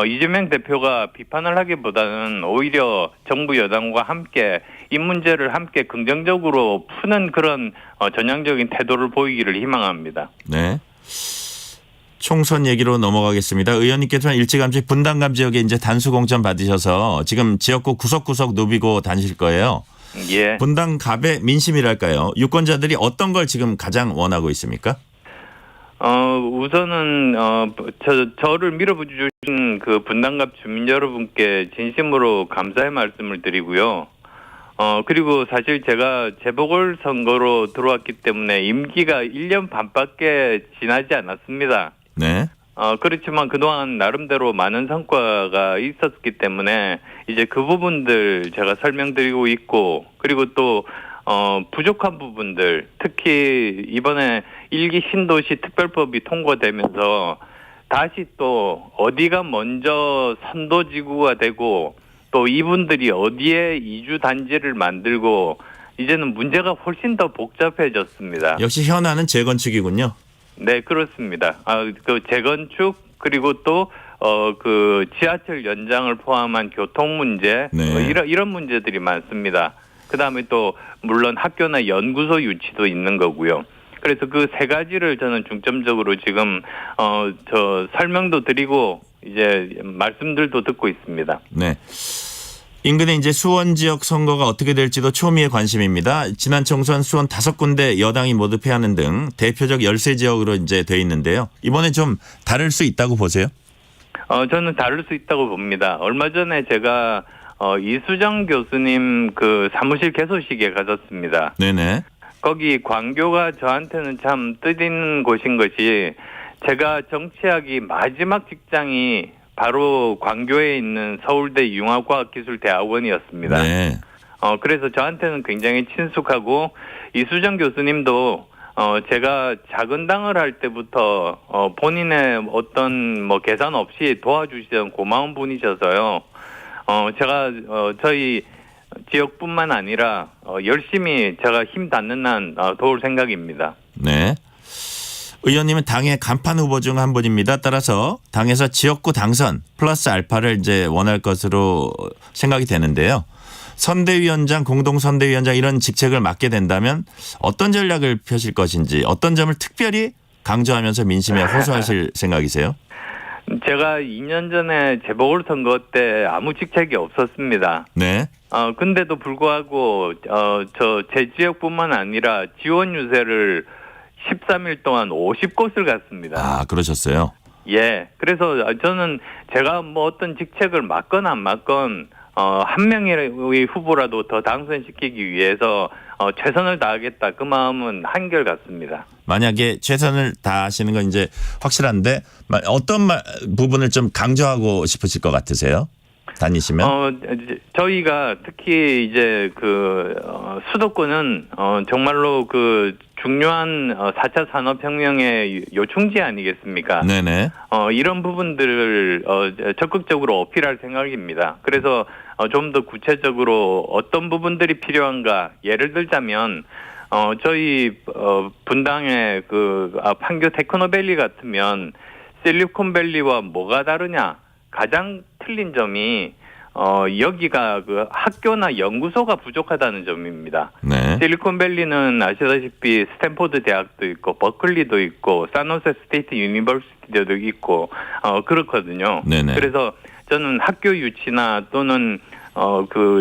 이재명 대표가 비판을 하기보다는 오히려 정부 여당과 함께 이 문제를 함께 긍정적으로 푸는 그런 전향적인 태도를 보이기를 희망합니다. 네. 총선 얘기로 넘어가겠습니다. 의원님께서는 일찌감치 분당감 지역에 이제 단수 공천 받으셔서 지금 지역구 구석구석 누비고 다니실 거예요. 예. 분당갑의 민심이랄까요? 유권자들이 어떤 걸 지금 가장 원하고 있습니까? 우선은 저를 밀어주신 그 분당갑 주민 여러분께 진심으로 감사의 말씀을 드리고요. 그리고 사실 제가 재보궐선거로 들어왔기 때문에 임기가 1년 반밖에 지나지 않았습니다. 네. 그렇지만 그동안 나름대로 많은 성과가 있었기 때문에 이제 그 부분들 제가 설명드리고 있고 그리고 또 부족한 부분들 특히 이번에 1기 신도시 특별법이 통과되면서 다시 또 어디가 먼저 선도지구가 되고 또 이분들이 어디에 이주 단지를 만들고 이제는 문제가 훨씬 더 복잡해졌습니다. 역시 현안은 재건축이군요. 네, 그렇습니다. 그 재건축 그리고 또 그 지하철 연장을 포함한 교통 문제 네. 이런 문제들이 많습니다. 그다음에 또 물론 학교나 연구소 유치도 있는 거고요. 그래서 그 세 가지를 저는 중점적으로 지금 저 설명도 드리고 이제 말씀들도 듣고 있습니다. 네. 인근의 이제 수원 지역 선거가 어떻게 될지도 초미의 관심입니다. 지난 총선 수원 5군데 여당이 모두 패하는 등 대표적 열세 지역으로 이제 돼 있는데요. 이번에 좀 다를 수 있다고 보세요? 저는 다를 수 있다고 봅니다. 얼마 전에 제가 이수정 교수님 그 사무실 개소식에 가졌습니다. 네네. 거기 광교가 저한테는 참 뜻있는 곳인 것이 제가 정치하기 마지막 직장이 바로 광교에 있는 서울대 융합과학기술대학원이었습니다. 네. 그래서 저한테는 굉장히 친숙하고 이수정 교수님도 제가 작은 당을 할 때부터 본인의 어떤 뭐 계산 없이 도와주시던 고마운 분이셔서요. 제가 저희 지역뿐만 아니라 열심히 제가 힘 닿는 한 도울 생각입니다. 네. 의원님은 당의 간판 후보 중 한 분입니다. 따라서 당에서 지역구 당선 플러스 알파를 이제 원할 것으로 생각이 되는데요. 선대위원장, 공동선대위원장 이런 직책을 맡게 된다면 어떤 전략을 펴실 것인지 어떤 점을 특별히 강조하면서 민심에 호소하실 생각이세요? 제가 2년 전에 재보궐선거 때 아무 직책이 없었습니다. 네. 근데도 불구하고 제 지역뿐만 아니라 지원 유세를 13일 동안 50곳을 갔습니다. 아, 그러셨어요? 예. 그래서 저는 제가 뭐 어떤 직책을 맡건 안 맡건 한 명의 후보라도 더 당선시키기 위해서 최선을 다하겠다. 그 마음은 한결같습니다. 만약에 최선을 다하시는 건 이제 확실한데 어떤 부분을 좀 강조하고 싶으실 것 같으세요? 다니시면? 저희가 특히 이제 수도권은 정말로 중요한 4차 산업혁명의 요충지 아니겠습니까? 네네. 이런 부분들을 적극적으로 어필할 생각입니다. 그래서 좀 더 구체적으로 어떤 부분들이 필요한가 예를 들자면 저희 분당의 판교 테크노밸리 같으면 실리콘밸리와 뭐가 다르냐? 가장 틀린 점이 여기가 학교나 연구소가 부족하다는 점입니다. 네. 실리콘밸리는 아시다시피 스탠포드 대학도 있고 버클리도 있고 산호세 스테이트 유니버시티도 있고 그렇거든요. 네네. 그래서 저는 학교 유치나 또는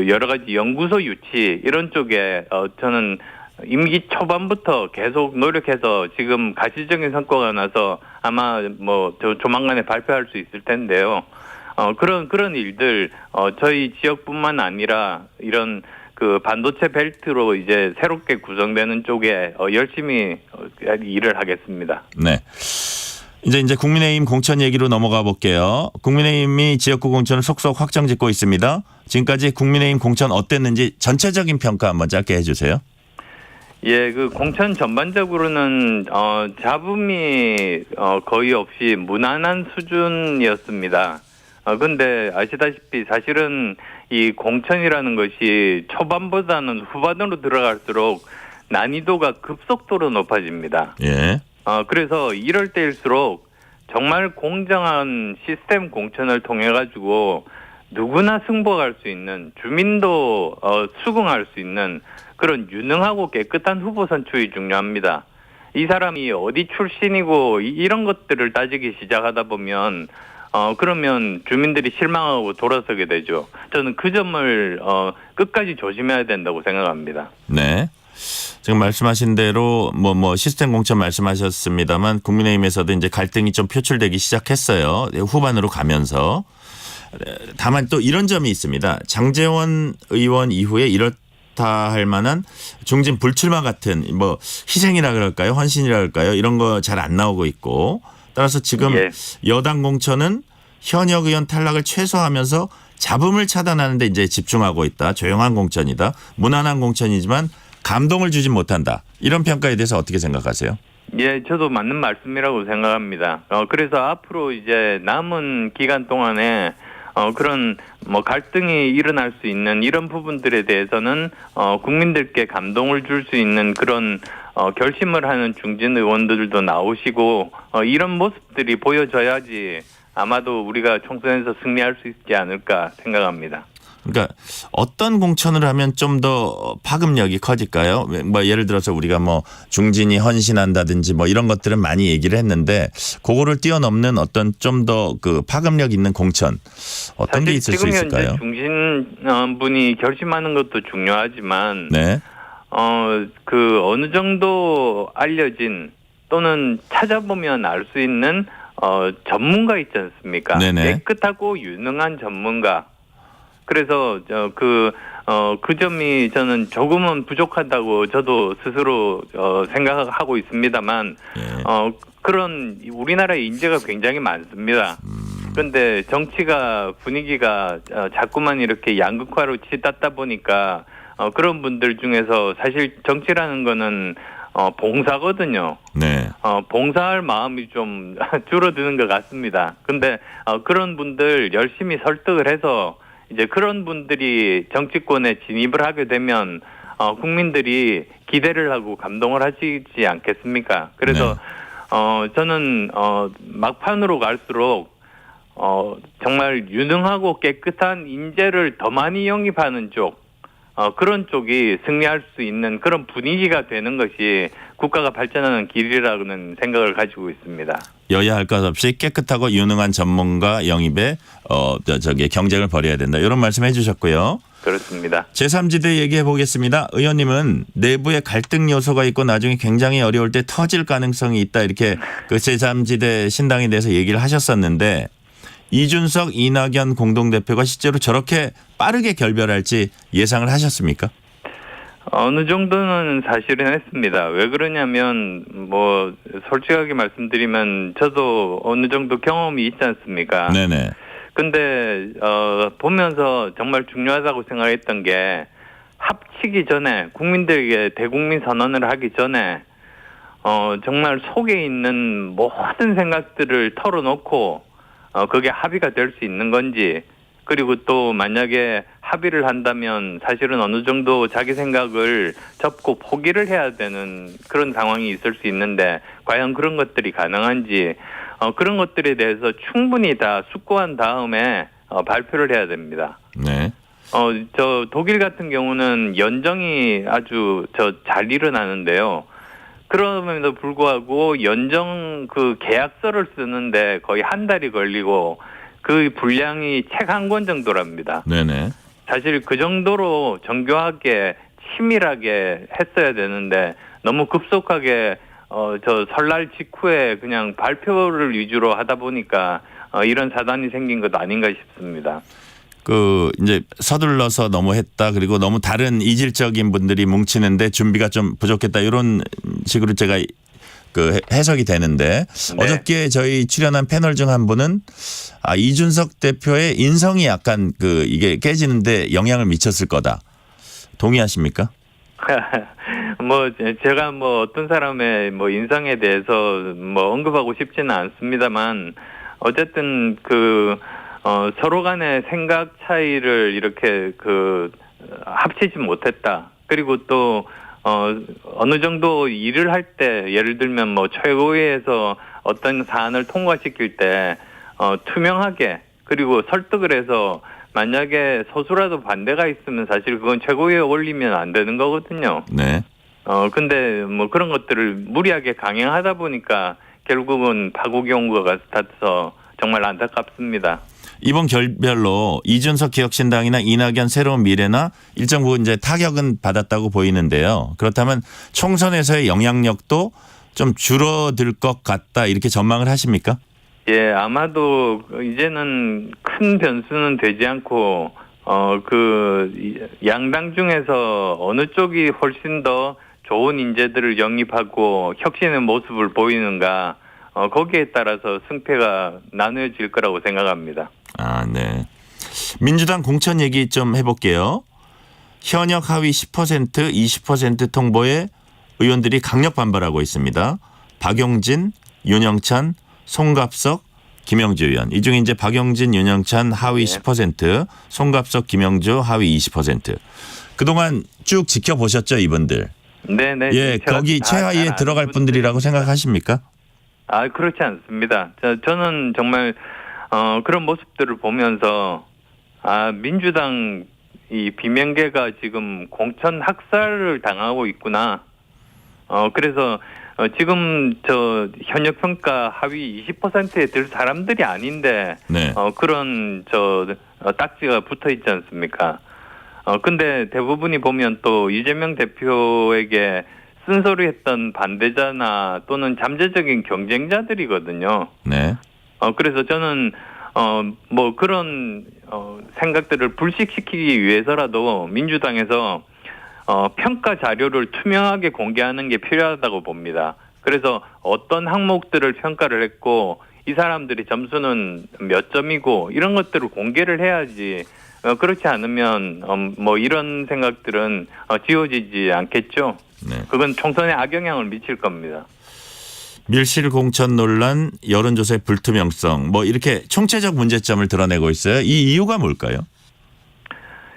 여러 가지 연구소 유치 이런 쪽에 저는 임기 초반부터 계속 노력해서 지금 가시적인 성과가 나서 아마 조만간에 발표할 수 있을 텐데요. 그런 일들 저희 지역뿐만 아니라 이런 반도체 벨트로 이제 새롭게 구성되는 쪽에 열심히 일을 하겠습니다. 네. 이제 국민의힘 공천 얘기로 넘어가 볼게요. 국민의힘이 지역구 공천을 속속 확정짓고 있습니다. 지금까지 국민의힘 공천 어땠는지 전체적인 평가 한번 짧게 해주세요. 예, 공천 전반적으로는 잡음이 거의 없이 무난한 수준이었습니다. 근데 아시다시피 사실은 이 공천이라는 것이 초반보다는 후반으로 들어갈수록 난이도가 급속도로 높아집니다. 예. 그래서 이럴 때일수록 정말 공정한 시스템 공천을 통해 가지고 누구나 승복할 수 있는 주민도 수긍할 수 있는 그런 유능하고 깨끗한 후보 선출이 중요합니다. 이 사람이 어디 출신이고 이런 것들을 따지기 시작하다 보면 그러면 주민들이 실망하고 돌아서게 되죠. 저는 그 점을 끝까지 조심해야 된다고 생각합니다. 네. 지금 말씀하신 대로 시스템 공천 말씀하셨습니다만 국민의힘에서도 이제 갈등이 좀 표출되기 시작했어요. 후반으로 가면서. 다만 또 이런 점이 있습니다. 장제원 의원 이후에 이렇다 할 만한 중진 불출마 같은 희생이라 그럴까요? 헌신이라 그럴까요? 이런 거 잘 안 나오고 있고 따라서 지금 예. 여당 공천은 현역 의원 탈락을 최소화하면서 잡음을 차단하는 데 이제 집중하고 있다. 조용한 공천이다. 무난한 공천이지만 감동을 주진 못한다. 이런 평가에 대해서 어떻게 생각하세요? 예, 저도 맞는 말씀이라고 생각합니다. 그래서 앞으로 이제 남은 기간 동안에 그런 갈등이 일어날 수 있는 이런 부분들에 대해서는 국민들께 감동을 줄 수 있는 그런 결심을 하는 중진 의원들도 나오시고 이런 모습들이 보여져야지 아마도 우리가 총선에서 승리할 수 있지 않을까 생각합니다. 그러니까 어떤 공천을 하면 좀 더 파급력이 커질까요? 예를 들어서 우리가 중진이 헌신한다든지 이런 것들은 많이 얘기를 했는데 그거를 뛰어넘는 어떤 좀 더 파급력 있는 공천 어떤 게 있을 수 있을까요? 지금 현재 중진 분이 결심하는 것도 중요하지만 네. 어느 정도 알려진 또는 찾아보면 알 수 있는 전문가 있지 않습니까? 네네. 깨끗하고 유능한 전문가. 그래서 그 점이 저는 조금은 부족하다고 저도 스스로 생각하고 있습니다만 그런 우리나라의 인재가 굉장히 많습니다. 그런데 정치가 분위기가 자꾸만 이렇게 양극화로 치닫다 보니까 그런 분들 중에서 사실 정치라는 거는 봉사거든요. 네. 봉사할 마음이 좀 줄어드는 것 같습니다. 근데 그런 분들 열심히 설득을 해서 이제 그런 분들이 정치권에 진입을 하게 되면 국민들이 기대를 하고 감동을 하시지 않겠습니까? 그래서 네. 저는 막판으로 갈수록 정말 유능하고 깨끗한 인재를 더 많이 영입하는 쪽 그런 쪽이 승리할 수 있는 그런 분위기가 되는 것이 국가가 발전하는 길이라는 생각을 가지고 있습니다. 여야 할 것 없이 깨끗하고 유능한 전문가 영입에 경쟁을 벌여야 된다. 이런 말씀 해주셨고요. 그렇습니다. 제3지대 얘기해 보겠습니다. 의원님은 내부에 갈등 요소가 있고 나중에 굉장히 어려울 때 터질 가능성이 있다 이렇게 그 제3지대 신당에 대해서 얘기를 하셨었는데 이준석, 이낙연 공동대표가 실제로 저렇게 빠르게 결별할지 예상을 하셨습니까? 어느 정도는 사실은 했습니다. 왜 그러냐면 뭐 솔직하게 말씀드리면 저도 어느 정도 경험이 있지 않습니까? 네네. 근데 보면서 정말 중요하다고 생각했던 게 합치기 전에 국민들에게 대국민 선언을 하기 전에 정말 속에 있는 모든 생각들을 털어놓고 그게 합의가 될 수 있는 건지 그리고 또 만약에 합의를 한다면 사실은 어느 정도 자기 생각을 접고 포기를 해야 되는 그런 상황이 있을 수 있는데 과연 그런 것들이 가능한지 그런 것들에 대해서 충분히 다 숙고한 다음에 발표를 해야 됩니다. 네. 저 독일 같은 경우는 연정이 아주 잘 일어나는데요. 그럼에도 불구하고 연정 그 계약서를 쓰는데 거의 한 달이 걸리고 그 분량이 책 한 권 정도랍니다. 네네. 사실 그 정도로 정교하게 치밀하게 했어야 되는데 너무 급속하게 저 설날 직후에 그냥 발표를 위주로 하다 보니까 이런 사단이 생긴 것 아닌가 싶습니다. 그 이제 서둘러서 너무 했다 그리고 너무 다른 이질적인 분들이 뭉치는데 준비가 좀 부족했다 이런 식으로 제가 그 해석이 되는데 네. 어저께 저희 출연한 패널 중 한 분은 이준석 대표의 인성이 약간 그 이게 깨지는데 영향을 미쳤을 거다. 동의하십니까? 뭐 제가 뭐 어떤 사람의 뭐 인상에 대해서 뭐 언급하고 싶지는 않습니다만 어쨌든 그 서로 간의 생각 차이를 이렇게 그 합치지 못했다. 그리고 또 어느 정도 일을 할 때 예를 들면 뭐 최고위에서 어떤 사안을 통과시킬 때 투명하게 그리고 설득을 해서 만약에 소수라도 반대가 있으면 사실 그건 최고위에 올리면 안 되는 거거든요. 네. 근데 뭐 그런 것들을 무리하게 강행하다 보니까 결국은 파국이 온 것 같아서 정말 안타깝습니다. 이번 결별로 이준석 개혁신당이나 이낙연 새로운 미래나 일정 부분 이제 타격은 받았다고 보이는데요. 그렇다면 총선에서의 영향력도 좀 줄어들 것 같다 이렇게 전망을 하십니까? 예, 아마도 이제는 큰 변수는 되지 않고 그 양당 중에서 어느 쪽이 훨씬 더 좋은 인재들을 영입하고 혁신의 모습을 보이는가 거기에 따라서 승패가 나누어질 거라고 생각합니다. 네. 민주당 공천 얘기 좀 해볼게요. 현역 하위 10%, 20% 통보에 의원들이 강력 반발하고 있습니다. 박용진, 윤영찬, 송갑석, 김영주 의원. 이 중에 이제 박용진, 윤영찬 하위 10%, 송갑석, 김영주 하위 20%. 그동안 쭉 지켜보셨죠, 이분들? 네네. 예, 거기 최하위에 들어갈 분들이라고 생각하십니까? 그렇지 않습니다. 저는 정말 그런 모습들을 보면서 민주당 이 비명계가 지금 공천 학살을 당하고 있구나. 그래서 지금 저 현역 평가 하위 20%에 들 사람들이 아닌데 네. 그런 딱지가 붙어 있지 않습니까? 근데 대부분이 보면 또 이재명 대표에게 쓴소리했던 반대자나 또는 잠재적인 경쟁자들이거든요. 네. 그래서 저는 뭐 그런 생각들을 불식시키기 위해서라도 민주당에서 평가 자료를 투명하게 공개하는 게 필요하다고 봅니다. 그래서 어떤 항목들을 평가를 했고 이 사람들이 점수는 몇 점이고 이런 것들을 공개를 해야지 그렇지 않으면 뭐 이런 생각들은 지워지지 않겠죠. 네. 그건 총선에 악영향을 미칠 겁니다. 밀실 공천 논란, 여론조사의 불투명성 뭐 이렇게 총체적 문제점을 드러내고 있어요. 이 이유가 뭘까요?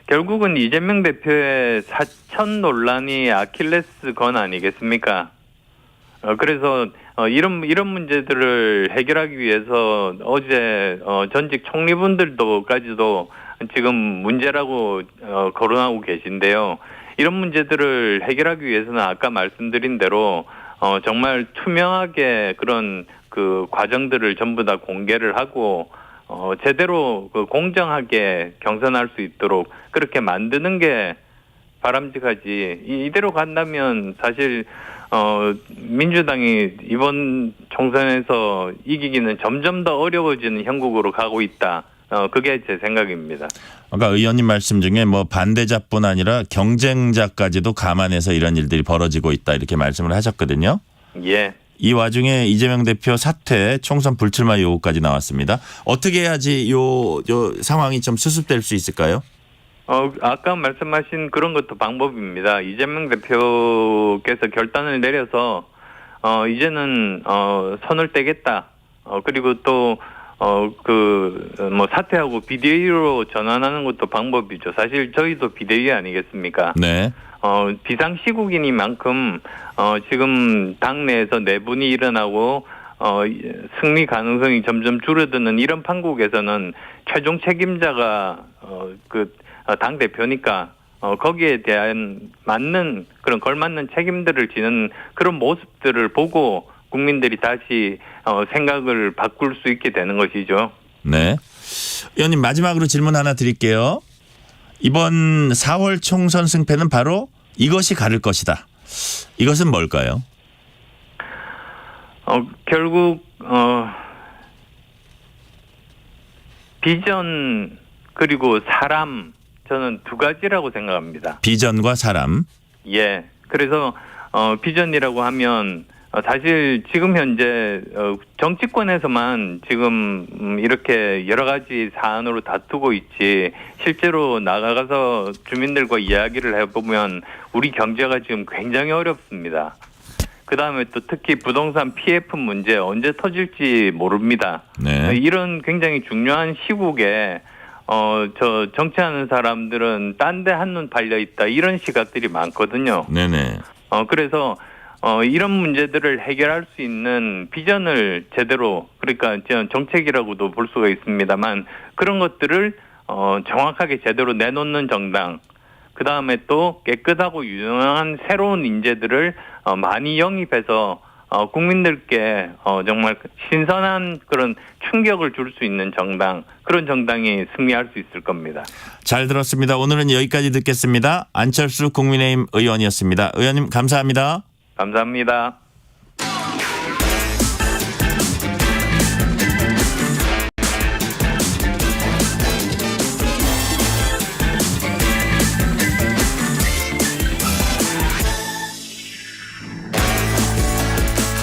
결국은 이재명 대표의 사천 논란이 아킬레스건 아니겠습니까? 그래서 이런 문제들을 해결하기 위해서 어제 전직 총리분들도까지도 지금 문제라고 거론하고 계신데요. 이런 문제들을 해결하기 위해서는 아까 말씀드린 대로 정말 투명하게 그런 그 과정들을 전부 다 공개를 하고 제대로 공정하게 경선할 수 있도록 그렇게 만드는 게 바람직하지. 이대로 간다면 사실 민주당이 이번 총선에서 이기기는 점점 더 어려워지는 형국으로 가고 있다. 그게 제 생각입니다. 아까 의원님 말씀 중에 뭐 반대자뿐 아니라 경쟁자까지도 감안해서 이런 일들이 벌어지고 있다 이렇게 말씀을 하셨거든요. 예. 이 와중에 이재명 대표 사퇴, 총선 불출마 요구까지 나왔습니다. 어떻게 해야지 요 상황이 좀 수습될 수 있을까요? 아까 말씀하신 그런 것도 방법입니다. 이재명 대표께서 결단을 내려서 이제는 선을 떼겠다. 그리고 또 사퇴하고 비대위로 전환하는 것도 방법이죠. 사실 저희도 비대위 아니겠습니까? 네. 비상시국이니만큼 지금 당내에서 내분이 일어나고 승리 가능성이 점점 줄어드는 이런 판국에서는 최종 책임자가 당 대표니까 거기에 대한 맞는 그런 걸맞는 책임들을 지는 그런 모습들을 보고 국민들이 다시 생각을 바꿀 수 있게 되는 것이죠. 네. 의원님 마지막으로 질문 하나 드릴게요. 이번 4월 총선 승패는 바로 이것이 가를 것이다. 이것은 뭘까요? 결국 비전 그리고 사람 저는 두 가지라고 생각합니다. 비전과 사람. 예. 그래서 비전이라고 하면 사실 지금 현재 정치권에서만 지금 이렇게 여러 가지 사안으로 다투고 있지 실제로 나가서 주민들과 이야기를 해보면 우리 경제가 지금 굉장히 어렵습니다. 그다음에 또 특히 부동산 PF 문제 언제 터질지 모릅니다. 네. 이런 굉장히 중요한 시국에 정치하는 사람들은 딴 데 한눈 팔려 있다 이런 시각들이 많거든요. 네네. 그래서 이런 문제들을 해결할 수 있는 비전을 제대로 그러니까 정책이라고도 볼 수가 있습니다만 그런 것들을 정확하게 제대로 내놓는 정당 그다음에 또 깨끗하고 유능한 새로운 인재들을 많이 영입해서 국민들께 정말 신선한 그런 충격을 줄 수 있는 정당 그런 정당이 승리할 수 있을 겁니다. 잘 들었습니다. 오늘은 여기까지 듣겠습니다. 안철수 국민의힘 의원이었습니다. 의원님 감사합니다. 감사합니다.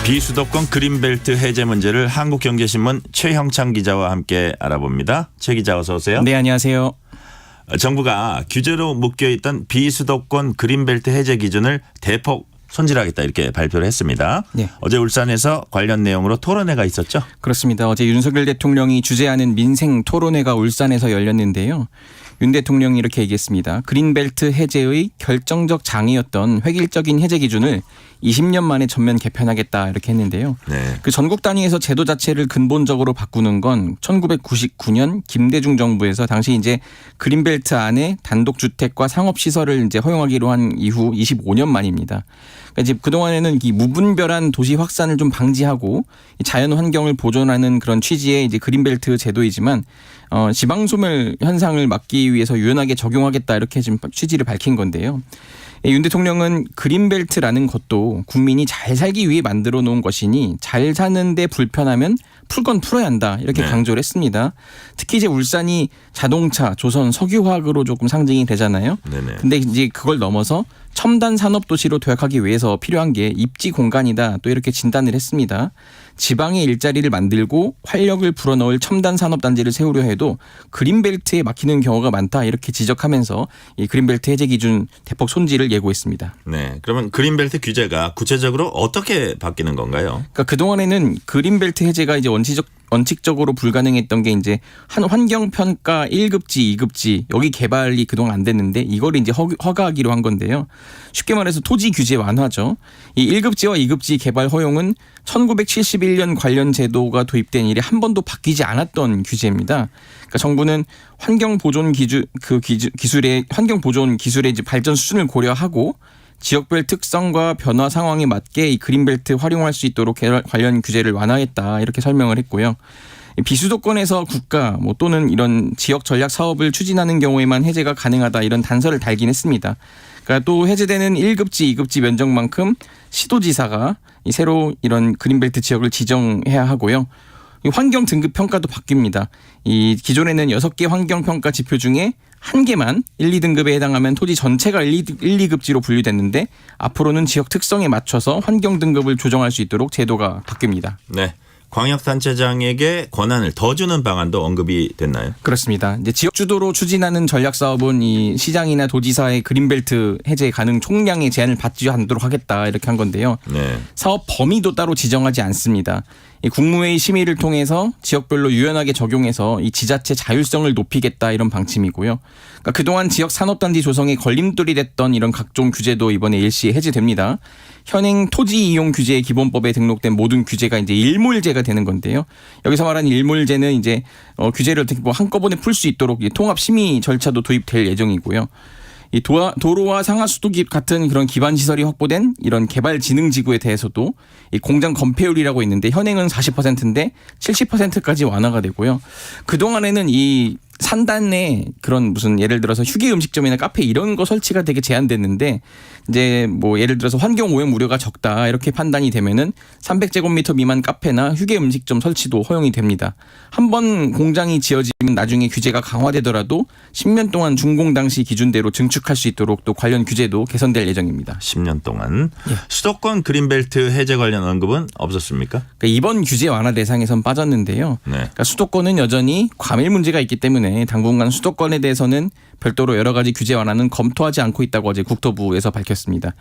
비수도권 그린벨트 해제 문제를 한국경제신문 최형창 기자와 함께 알아봅니다. 최 기자 어서 오세요. 네, 안녕하세요. 정부가 규제로 묶여있던 비수도권 그린벨트 해제 기준을 대폭 손질하겠다 이렇게 발표를 했습니다. 네. 어제 울산에서 관련 내용으로 토론회가 있었죠? 그렇습니다. 어제 윤석열 대통령이 주재하는 민생 토론회가 울산에서 열렸는데요. 윤 대통령이 이렇게 얘기했습니다. 그린벨트 해제의 결정적 장이었던 획일적인 해제 기준을 20년 만에 전면 개편하겠다 이렇게 했는데요. 네. 그 전국 단위에서 제도 자체를 근본적으로 바꾸는 건 1999년 김대중 정부에서 당시 이제 그린벨트 안에 단독주택과 상업시설을 이제 허용하기로 한 이후 25년 만입니다. 그러니까 이제 그동안에는 이 무분별한 도시 확산을 좀 방지하고 자연 환경을 보존하는 그런 취지의 이제 그린벨트 제도이지만 지방소멸 현상을 막기 위해서 유연하게 적용하겠다 이렇게 지금 취지를 밝힌 건데요. 윤 대통령은 그린벨트라는 것도 국민이 잘 살기 위해 만들어 놓은 것이니 잘 사는데 불편하면 풀 건 풀어야 한다 이렇게 네. 강조를 했습니다. 특히 이제 울산이 자동차, 조선, 석유화학으로 조금 상징이 되잖아요. 네네. 근데 이제 그걸 넘어서 첨단 산업 도시로 도약하기 위해서 필요한 게 입지 공간이다 또 이렇게 진단을 했습니다. 지방에 일자리를 만들고 활력을 불어넣을 첨단 산업 단지를 세우려 해도 그린벨트에 막히는 경우가 많다 이렇게 지적하면서 이 그린벨트 해제 기준 대폭 손질을 예고했습니다. 네. 그러면 그린벨트 규제가 구체적으로 어떻게 바뀌는 건가요? 그러니까 그동안에는 그린벨트 해제가 이제 원칙적으로 불가능했던 게 이제 한 환경평가 1급지, 2급지 여기 개발이 그동안 안 됐는데 이걸 이제 허가하기로 한 건데요. 쉽게 말해서 토지 규제 완화죠. 이 1급지와 2급지 개발 허용은 1971년 관련 제도가 도입된 이래 한 번도 바뀌지 않았던 규제입니다. 그러니까 정부는 환경 보존 기술의 이제 발전 수준을 고려하고 지역별 특성과 변화 상황에 맞게 이 그린벨트 활용할 수 있도록 관련 규제를 완화했다 이렇게 설명을 했고요. 비수도권에서 국가 뭐 또는 이런 지역 전략 사업을 추진하는 경우에만 해제가 가능하다 이런 단서를 달긴 했습니다. 그러니까 또 해제되는 1급지, 2급지 면적만큼 시도지사가 이 새로 이런 그린벨트 지역을 지정해야 하고요. 이 환경 등급 평가도 바뀝니다. 이 기존에는 6개 환경 평가 지표 중에 1개만 1, 2등급에 해당하면 토지 전체가 1, 2급지로 분류됐는데 앞으로는 지역 특성에 맞춰서 환경 등급을 조정할 수 있도록 제도가 바뀝니다. 네. 광역단체장에게 권한을 더 주는 방안도 언급이 됐나요? 그렇습니다. 이제 지역 주도로 추진하는 전략 사업은 이 시장이나 도지사의 그린벨트 해제 가능 총량의 제한을 받지 않도록 하겠다 이렇게 한 건데요. 네. 사업 범위도 따로 지정하지 않습니다. 이 국무회의 심의를 통해서 지역별로 유연하게 적용해서 이 지자체 자율성을 높이겠다 이런 방침이고요. 그러니까 그동안 지역 산업단지 조성에 걸림돌이 됐던 이런 각종 규제도 이번에 일시 해제됩니다. 현행 토지 이용 규제 기본법에 등록된 모든 규제가 이제 일몰제가 되는 건데요. 여기서 말하는 일몰제는 이제 규제를 어떻게 뭐 한꺼번에 풀 수 있도록 통합 심의 절차도 도입될 예정이고요. 이 도로와 상하수도 같은 그런 기반 시설이 확보된 이런 개발진흥지구에 대해서도 이 공장 건폐율이라고 있는데 현행은 40%인데 70%까지 완화가 되고요. 그 동안에는 이 산단에 그런 무슨 예를 들어서 휴게 음식점이나 카페 이런 거 설치가 되게 제한됐는데 이제 뭐 예를 들어서 환경 오염 우려가 적다 이렇게 판단이 되면은 300제곱미터 미만 카페나 휴게 음식점 설치도 허용이 됩니다. 한번 공장이 지어지면 나중에 규제가 강화되더라도 10년 동안 준공 당시 기준대로 증축할 수 있도록 또 관련 규제도 개선될 예정입니다. 10년 동안. 수도권 그린벨트 해제 관련 언급은 없었습니까? 그러니까 이번 규제 완화 대상에선 빠졌는데요. 네. 그러니까 수도권은 여전히 과밀 문제가 있기 때문에 당분간 수도권에 대해서는 별도로 여러 가지 규제 완화는 검토하지 않고 있다고 어제 국토부에서 밝혔습니다.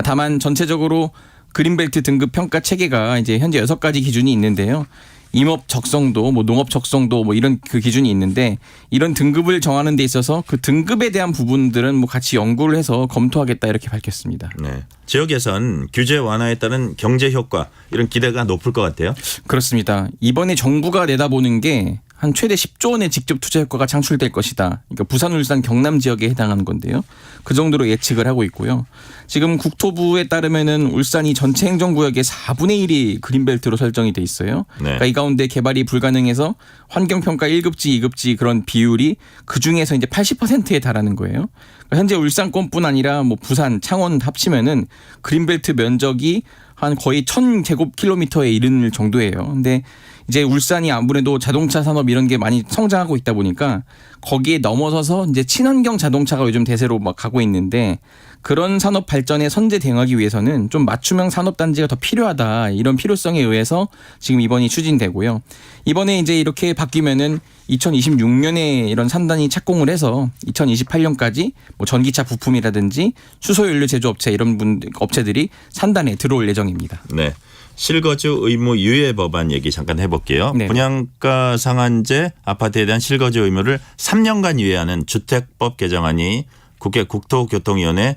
다만 전체적으로 그린벨트 등급 평가 체계가 이제 현재 6가지 기준이 있는데요. 임업 적성도, 뭐 농업 적성도 뭐 이런 그 기준이 있는데 이런 등급을 정하는 데 있어서 그 등급에 대한 부분들은 뭐 같이 연구를 해서 검토하겠다 이렇게 밝혔습니다. 네. 지역에선 규제 완화에 따른 경제 효과 이런 기대가 높을 것 같아요. 그렇습니다. 이번에 정부가 내다보는 게 한 최대 10조 원의 직접 투자 효과가 창출될 것이다. 그러니까 부산, 울산, 경남 지역에 해당하는 건데요. 그 정도로 예측을 하고 있고요. 지금 국토부에 따르면은 울산이 전체 행정구역의 4분의 1이 그린벨트로 설정이 돼 있어요. 네. 그러니까 이 가운데 개발이 불가능해서 환경평가 1급지, 2급지 그런 비율이 그 중에서 이제 80%에 달하는 거예요. 그러니까 현재 울산권뿐 아니라 뭐 부산, 창원 합치면은 그린벨트 면적이 한 거의 1000제곱킬로미터에 이르는 정도예요. 근데 이제 울산이 아무래도 자동차 산업 이런 게 많이 성장하고 있다 보니까 거기에 넘어서서 이제 친환경 자동차가 요즘 대세로 막 가고 있는데 그런 산업 발전에 선제 대응하기 위해서는 좀 맞춤형 산업단지가 더 필요하다 이런 필요성에 의해서 지금 이번이 추진되고요. 이번에 이제 이렇게 바뀌면은 2026년에 이런 산단이 착공을 해서 2028년까지 뭐 전기차 부품이라든지 수소연료 제조업체 이런 업체들이 산단에 들어올 예정입니다. 네. 실거주 의무 유예 법안 얘기 잠깐 해볼게요. 네. 분양가 상한제 아파트에 대한 실거주 의무를 3년간 유예하는 주택법 개정안이 국회 국토교통위원회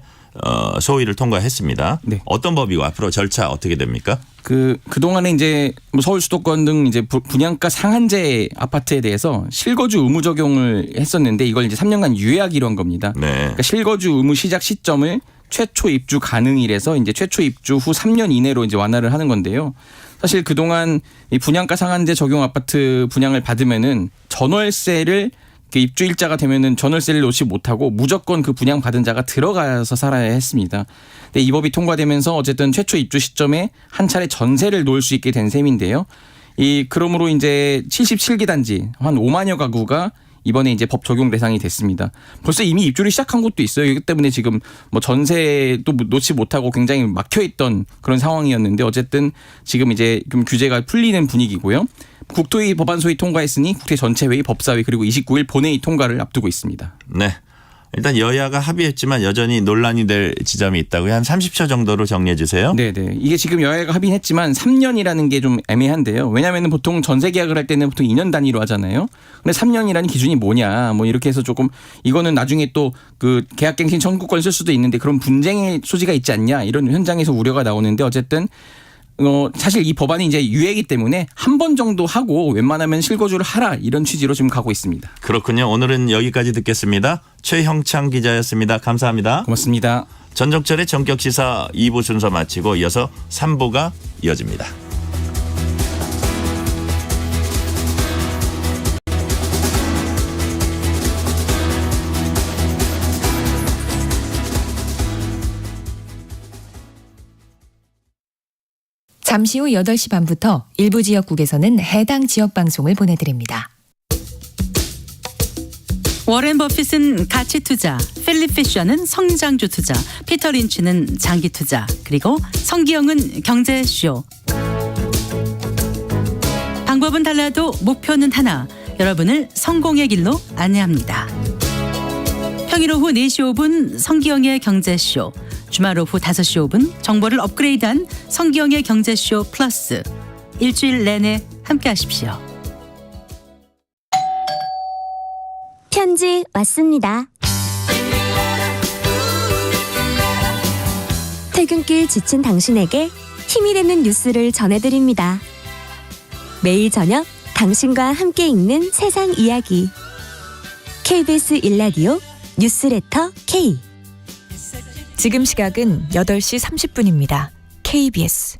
소위를 통과했습니다. 네. 어떤 법이고 앞으로 절차 어떻게 됩니까? 그동안에 이제 뭐 서울 수도권 등 이제 분양가 상한제 아파트에 대해서 실거주 의무 적용을 했었는데 이걸 이제 3년간 유예하기로 한 겁니다. 네. 그러니까 실거주 의무 시작 시점을 최초 입주 가능일에서 이제 최초 입주 후 3년 이내로 이제 완화를 하는 건데요. 사실 그동안 이 분양가 상한제 적용 아파트 분양을 받으면은 전월세를 입주일자가 되면은 전월세를 놓지 못하고 무조건 그 분양받은 자가 들어가서 살아야 했습니다. 근데 이 법이 통과되면서 어쨌든 최초 입주 시점에 한 차례 전세를 놓을 수 있게 된 셈인데요. 그러므로 이제 77개 단지 한 5만여 가구가 이번에 이제 법 적용 대상이 됐습니다. 벌써 이미 입주를 시작한 곳도 있어요. 이것 때문에 지금 뭐 전세도 놓지 못하고 굉장히 막혀있던 그런 상황이었는데 어쨌든 지금 이제 규제가 풀리는 분위기고요. 국토위 법안 소위 통과했으니 국회 전체회의 법사위 그리고 29일 본회의 통과를 앞두고 있습니다. 네. 일단 여야가 합의했지만 여전히 논란이 될 지점이 있다고요. 한 30초 정도로 정리해 주세요. 네네. 이게 지금 여야가 합의했지만 3년이라는 게 좀 애매한데요. 왜냐하면 보통 전세 계약을 할 때는 보통 2년 단위로 하잖아요. 근데 3년이라는 기준이 뭐냐 뭐 이렇게 해서 조금 이거는 나중에 또 그 계약갱신 청구권 쓸 수도 있는데 그런 분쟁의 소지가 있지 않냐 이런 현장에서 우려가 나오는데 어쨌든 사실 이 법안이 이제 유예이기 때문에 한 번 정도 하고 웬만하면 실거주를 하라 이런 취지로 지금 가고 있습니다. 그렇군요. 오늘은 여기까지 듣겠습니다. 최형창 기자였습니다. 감사합니다. 고맙습니다. 전종철의 전격시사 2부 순서 마치고 이어서 3부가 이어집니다. 잠시 후 8시 반부터 일부 지역국에서는 해당 지역 방송을 보내드립니다. 워렌 버핏은 가치 투자, 필립 피셔는 성장주 투자, 피터 린치는 장기 투자, 그리고 성기영은 경제쇼. 방법은 달라도 목표는 하나. 여러분을 성공의 길로 안내합니다. 평일 오후 4시 5분 성기영의 경제쇼. 주말 오후 5시 5분 정보를 업그레이드한 성기영의 경제쇼 플러스. 일주일 내내 함께 하십시오. 편지 왔습니다. 퇴근길 지친 당신에게 힘이 되는 뉴스를 전해드립니다. 매일 저녁 당신과 함께 읽는 세상 이야기. KBS 1라디오 뉴스레터 K. 지금 시각은 8시 30분입니다. KBS.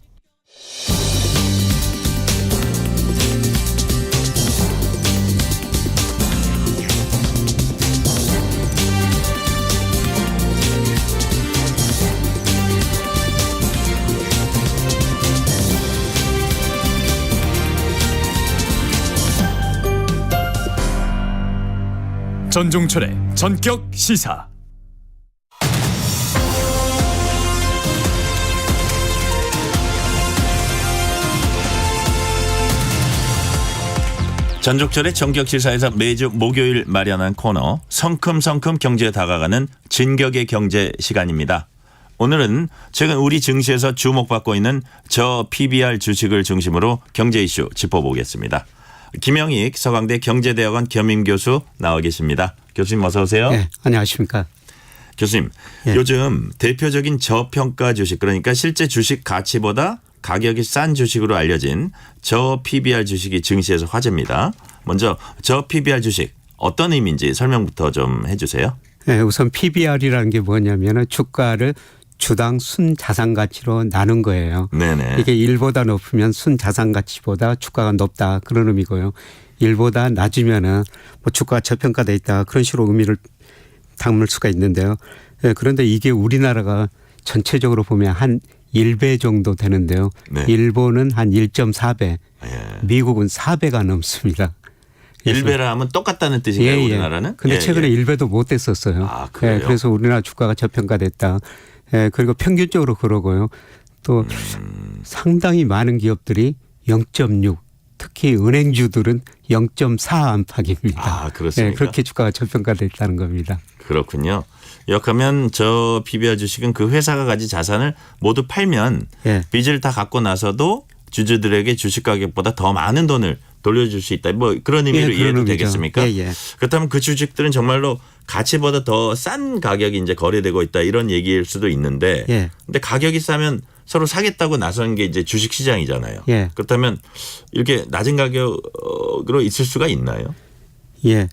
전종철의 전격 시사. 전종철의 전격시사에서 매주 목요일 마련한 코너 성큼성큼 경제에 다가가는 진격의 경제 시간입니다. 오늘은 최근 우리 증시에서 주목받고 있는 저 PBR 주식을 중심으로 경제 이슈 짚어보겠습니다. 김영익 서강대 경제대학원 겸임교수 나와 계십니다. 교수님 어서 오세요. 네, 안녕하십니까. 교수님, 요즘 대표적인 저평가 주식, 그러니까 실제 주식 가치보다 가격이 싼 주식으로 알려진 저 PBR 주식이 증시에서 화제입니다. 먼저 저 PBR 주식 어떤 의미인지 설명부터 좀 해주세요. 네, 우선 PBR이라는 게 뭐냐면 주가를 주당 순자산가치로 나눈 거예요. 네네. 이게 1보다 높으면 순자산가치보다 주가가 높다 그런 의미고요. 1보다 낮으면은 뭐 주가가 저평가돼 있다 그런 식으로 의미를 담을 수가 있는데요. 네, 그런데 이게 우리나라가 전체적으로 보면 한 1배 정도 되는데요. 네. 일본은 한 1.4배, 예. 미국은 4배가 넘습니다. 1배라 하면 똑같다는 뜻인가요, 우리나라는? 근데 최근에 1배도 못 됐었어요. 아, 그래요? 그래서 우리나라 주가가 저평가됐다. 그리고 평균적으로 그러고요. 또 상당히 많은 기업들이 0.6, 특히 은행주들은 0.4 안팎입니다. 아, 그렇습니까? 그렇게 주가가 저평가됐다는 겁니다. 그렇군요. 역하면 저 PBR 주식은 그 회사가 가진 자산을 모두 팔면 빚을 다 갚고 나서도 주주들에게 주식 가격보다 더 많은 돈을 돌려줄 수 있다. 뭐 그런 의미로 이해도 되겠습니까? 그렇다면 그 주식들은 정말로 가치보다 더 싼 가격이 이제 거래되고 있다 이런 얘기일 수도 있는데 근데 가격이 싸면 서로 사겠다고 나선 게 이제 주식 시장이잖아요. 그렇다면 이렇게 낮은 가격으로 있을 수가 있나요? 예.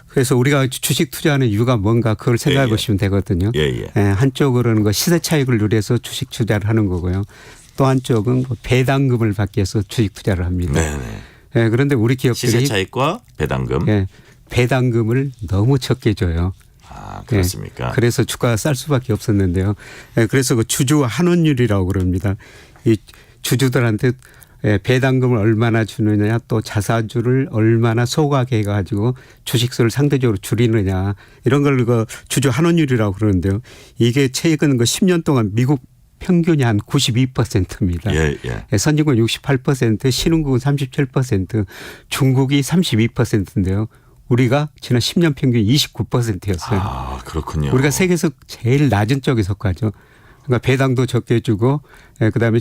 그래서 우리가 주식 투자하는 이유가 뭔가 그걸 생각해 보시면 되거든요. 한쪽으로는 그 시세 차익을 누려서 주식 투자를 하는 거고요. 또 한쪽은 배당금을 받기 위해서 주식 투자를 합니다. 그런데 우리 기업들이 시세 차익과 배당금. 배당금을 너무 적게 줘요. 아, 그렇습니까? 그래서 주가가 쌀 수밖에 없었는데요. 그래서 그 주주 환원율이라고 그럽니다. 이 주주들한테 배당금을 얼마나 주느냐 또 자사주를 얼마나 소각해 가지고 주식수를 상대적으로 줄이느냐 이런 걸 그 주주 환원율이라고 그러는데요. 이게 최근 그 10년 동안 미국 평균이 한 92%입니다. 선진국은 68%, 신흥국은 37%, 중국이 32%인데요. 우리가 지난 10년 평균 29%였어요. 아, 그렇군요. 우리가 세계에서 제일 낮은 쪽에 속하죠. 그러니까 배당도 적게 주고 그다음에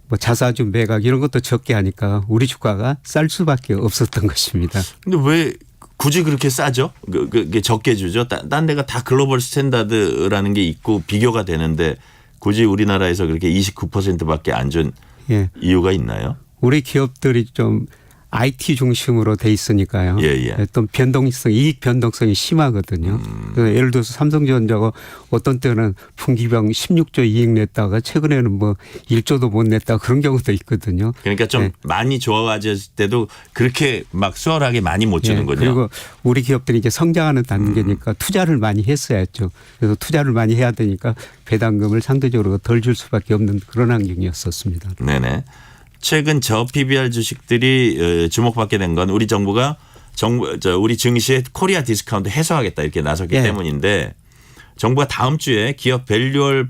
뭐 자사주 매각 이런 것도 적게 하니까 우리 주가가 쌀 수밖에 없었던 것입니다. 근데 왜 굳이 그렇게 싸죠? 그게 적게 주죠. 딴 데가 다 글로벌 스탠다드라는 게 있고 비교가 되는데 굳이 우리나라에서 그렇게 29%밖에 안 준 이유가 있나요? 우리 기업들이 좀 IT 중심으로 돼 있으니까요. 또 변동성, 이익 변동성이 심하거든요. 그래서 예를 들어서 삼성전자가 어떤 때는 분기병 16조 이익 냈다가 최근에는 뭐 1조도 못 냈다 그런 경우도 있거든요. 그러니까 좀 많이 좋아졌을 때도 그렇게 막 수월하게 많이 못 주는군요. 그리고 우리 기업들이 이제 성장하는 단계니까 투자를 많이 했어야죠. 그래서 투자를 많이 해야 되니까 배당금을 상대적으로 덜 줄 수밖에 없는 그런 환경이었었습니다. 네네. 최근 저 PBR 주식들이 주목받게 된 건 우리 정부가 우리 증시의 코리아 디스카운트 해소하겠다 이렇게 나섰기 예. 때문인데 정부가 다음 주에 기업 밸류업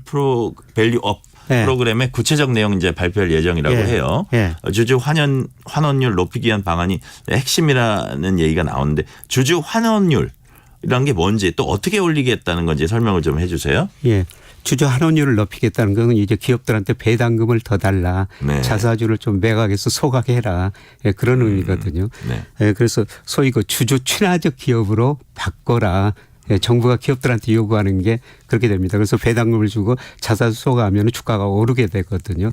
예. 프로그램의 구체적 내용 이제 발표할 예정이라고 예. 해요. 예. 주주 환원율 높이기 위한 방안이 핵심이라는 얘기가 나오는데 주주 환원율이라는 게 뭔지 또 어떻게 올리겠다는 건지 설명을 좀 해 주세요. 예. 주주 환원율을 높이겠다는 건 이제 기업들한테 배당금을 더 달라. 네. 자사주를 좀 매각해서 소각해라. 예, 그런 의미거든요. 네. 예, 그래서 소위 그 주주 친화적 기업으로 바꿔라. 예, 정부가 기업들한테 요구하는 게 그렇게 됩니다. 그래서 배당금을 주고 자사주 소각하면 주가가 오르게 되거든요.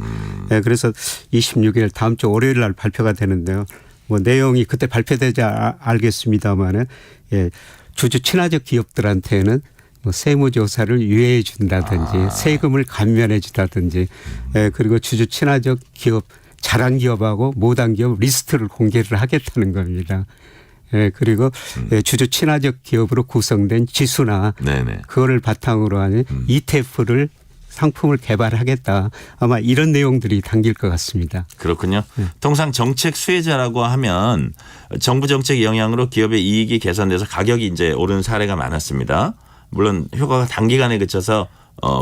예, 그래서 26일 다음 주 월요일 날 발표가 되는데요. 뭐 내용이 그때 발표되지 알겠습니다만은 예, 주주 친화적 기업들한테는 뭐 세무조사를 유예해 준다든지 세금을 감면해 준다든지 그리고 주주 친화적 기업 잘한 기업하고 못한 기업 리스트를 공개를 하겠다는 겁니다. 그리고 주주 친화적 기업으로 구성된 지수나 네네. 그거를 바탕으로 하는 ETF를 상품을 개발하겠다. 아마 이런 내용들이 담길 것 같습니다. 그렇군요. 통상 정책 수혜자라고 하면 정부 정책 영향으로 기업의 이익이 개선돼서 가격이 이제 오르는 사례가 많았습니다. 물론 효과가 단기간에 그쳐서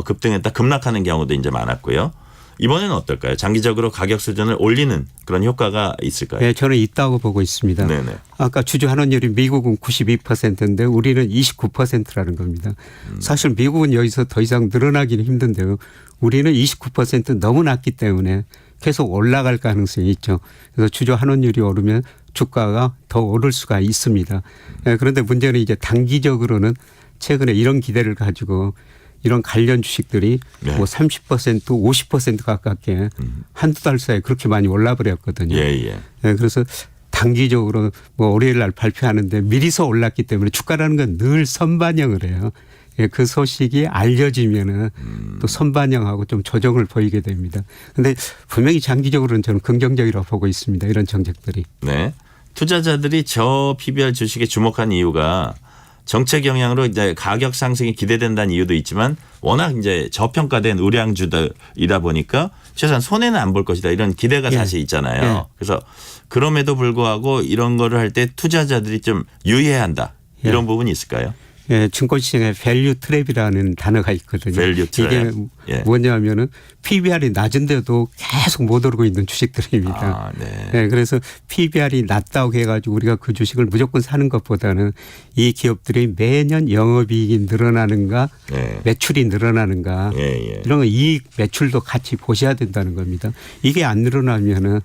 급등했다 급락하는 경우도 이제 많았고요. 이번에는 어떨까요? 장기적으로 가격 수준을 올리는 그런 효과가 있을까요? 네, 저는 있다고 보고 있습니다. 네네. 아까 주주 환원율이 미국은 92%인데 우리는 29%라는 겁니다. 사실 미국은 여기서 더 이상 늘어나기는 힘든데요. 우리는 29% 너무 낮기 때문에 계속 올라갈 가능성이 있죠. 그래서 주주 환원율이 오르면 주가가 더 오를 수가 있습니다. 그런데 문제는 이제 단기적으로는 최근에 이런 기대를 가지고 이런 관련 주식들이 네. 뭐 30% 50% 가깝게 한두 달 사이에 그렇게 많이 올라버렸거든요. 예. 그래서 단기적으로 뭐 월요일 날 발표하는데 미리서 올랐기 때문에 주가라는 건 늘 선반영을 해요. 그 소식이 알려지면은 또 선반영하고 좀 조정을 보이게 됩니다. 그런데 분명히 장기적으로는 저는 긍정적이라고 보고 있습니다. 이런 정책들이. 네. 투자자들이 저 PBR 주식에 주목한 이유가 정책 영향으로 이제 가격 상승이 기대된다는 이유도 있지만 워낙 이제 저평가된 우량주들이다 보니까 최소한 손해는 안 볼 것이다 이런 기대가 사실 있잖아요. 그래서 그럼에도 불구하고 이런 거를 할 때 투자자들이 좀 유의해야 한다 이런 부분이 있을까요? 예, 증권시장에 밸류 트랩이라는 단어가 있거든요. 밸류 트랩. 이게 뭐냐면은 PBR이 낮은데도 계속 못 오르고 있는 주식들입니다. 네, 그래서 PBR이 낮다고 해가지고 우리가 그 주식을 무조건 사는 것보다는 이 기업들이 매년 영업이익이 늘어나는가 매출이 늘어나는가 이런 거 이익 매출도 같이 보셔야 된다는 겁니다. 이게 안 늘어나면은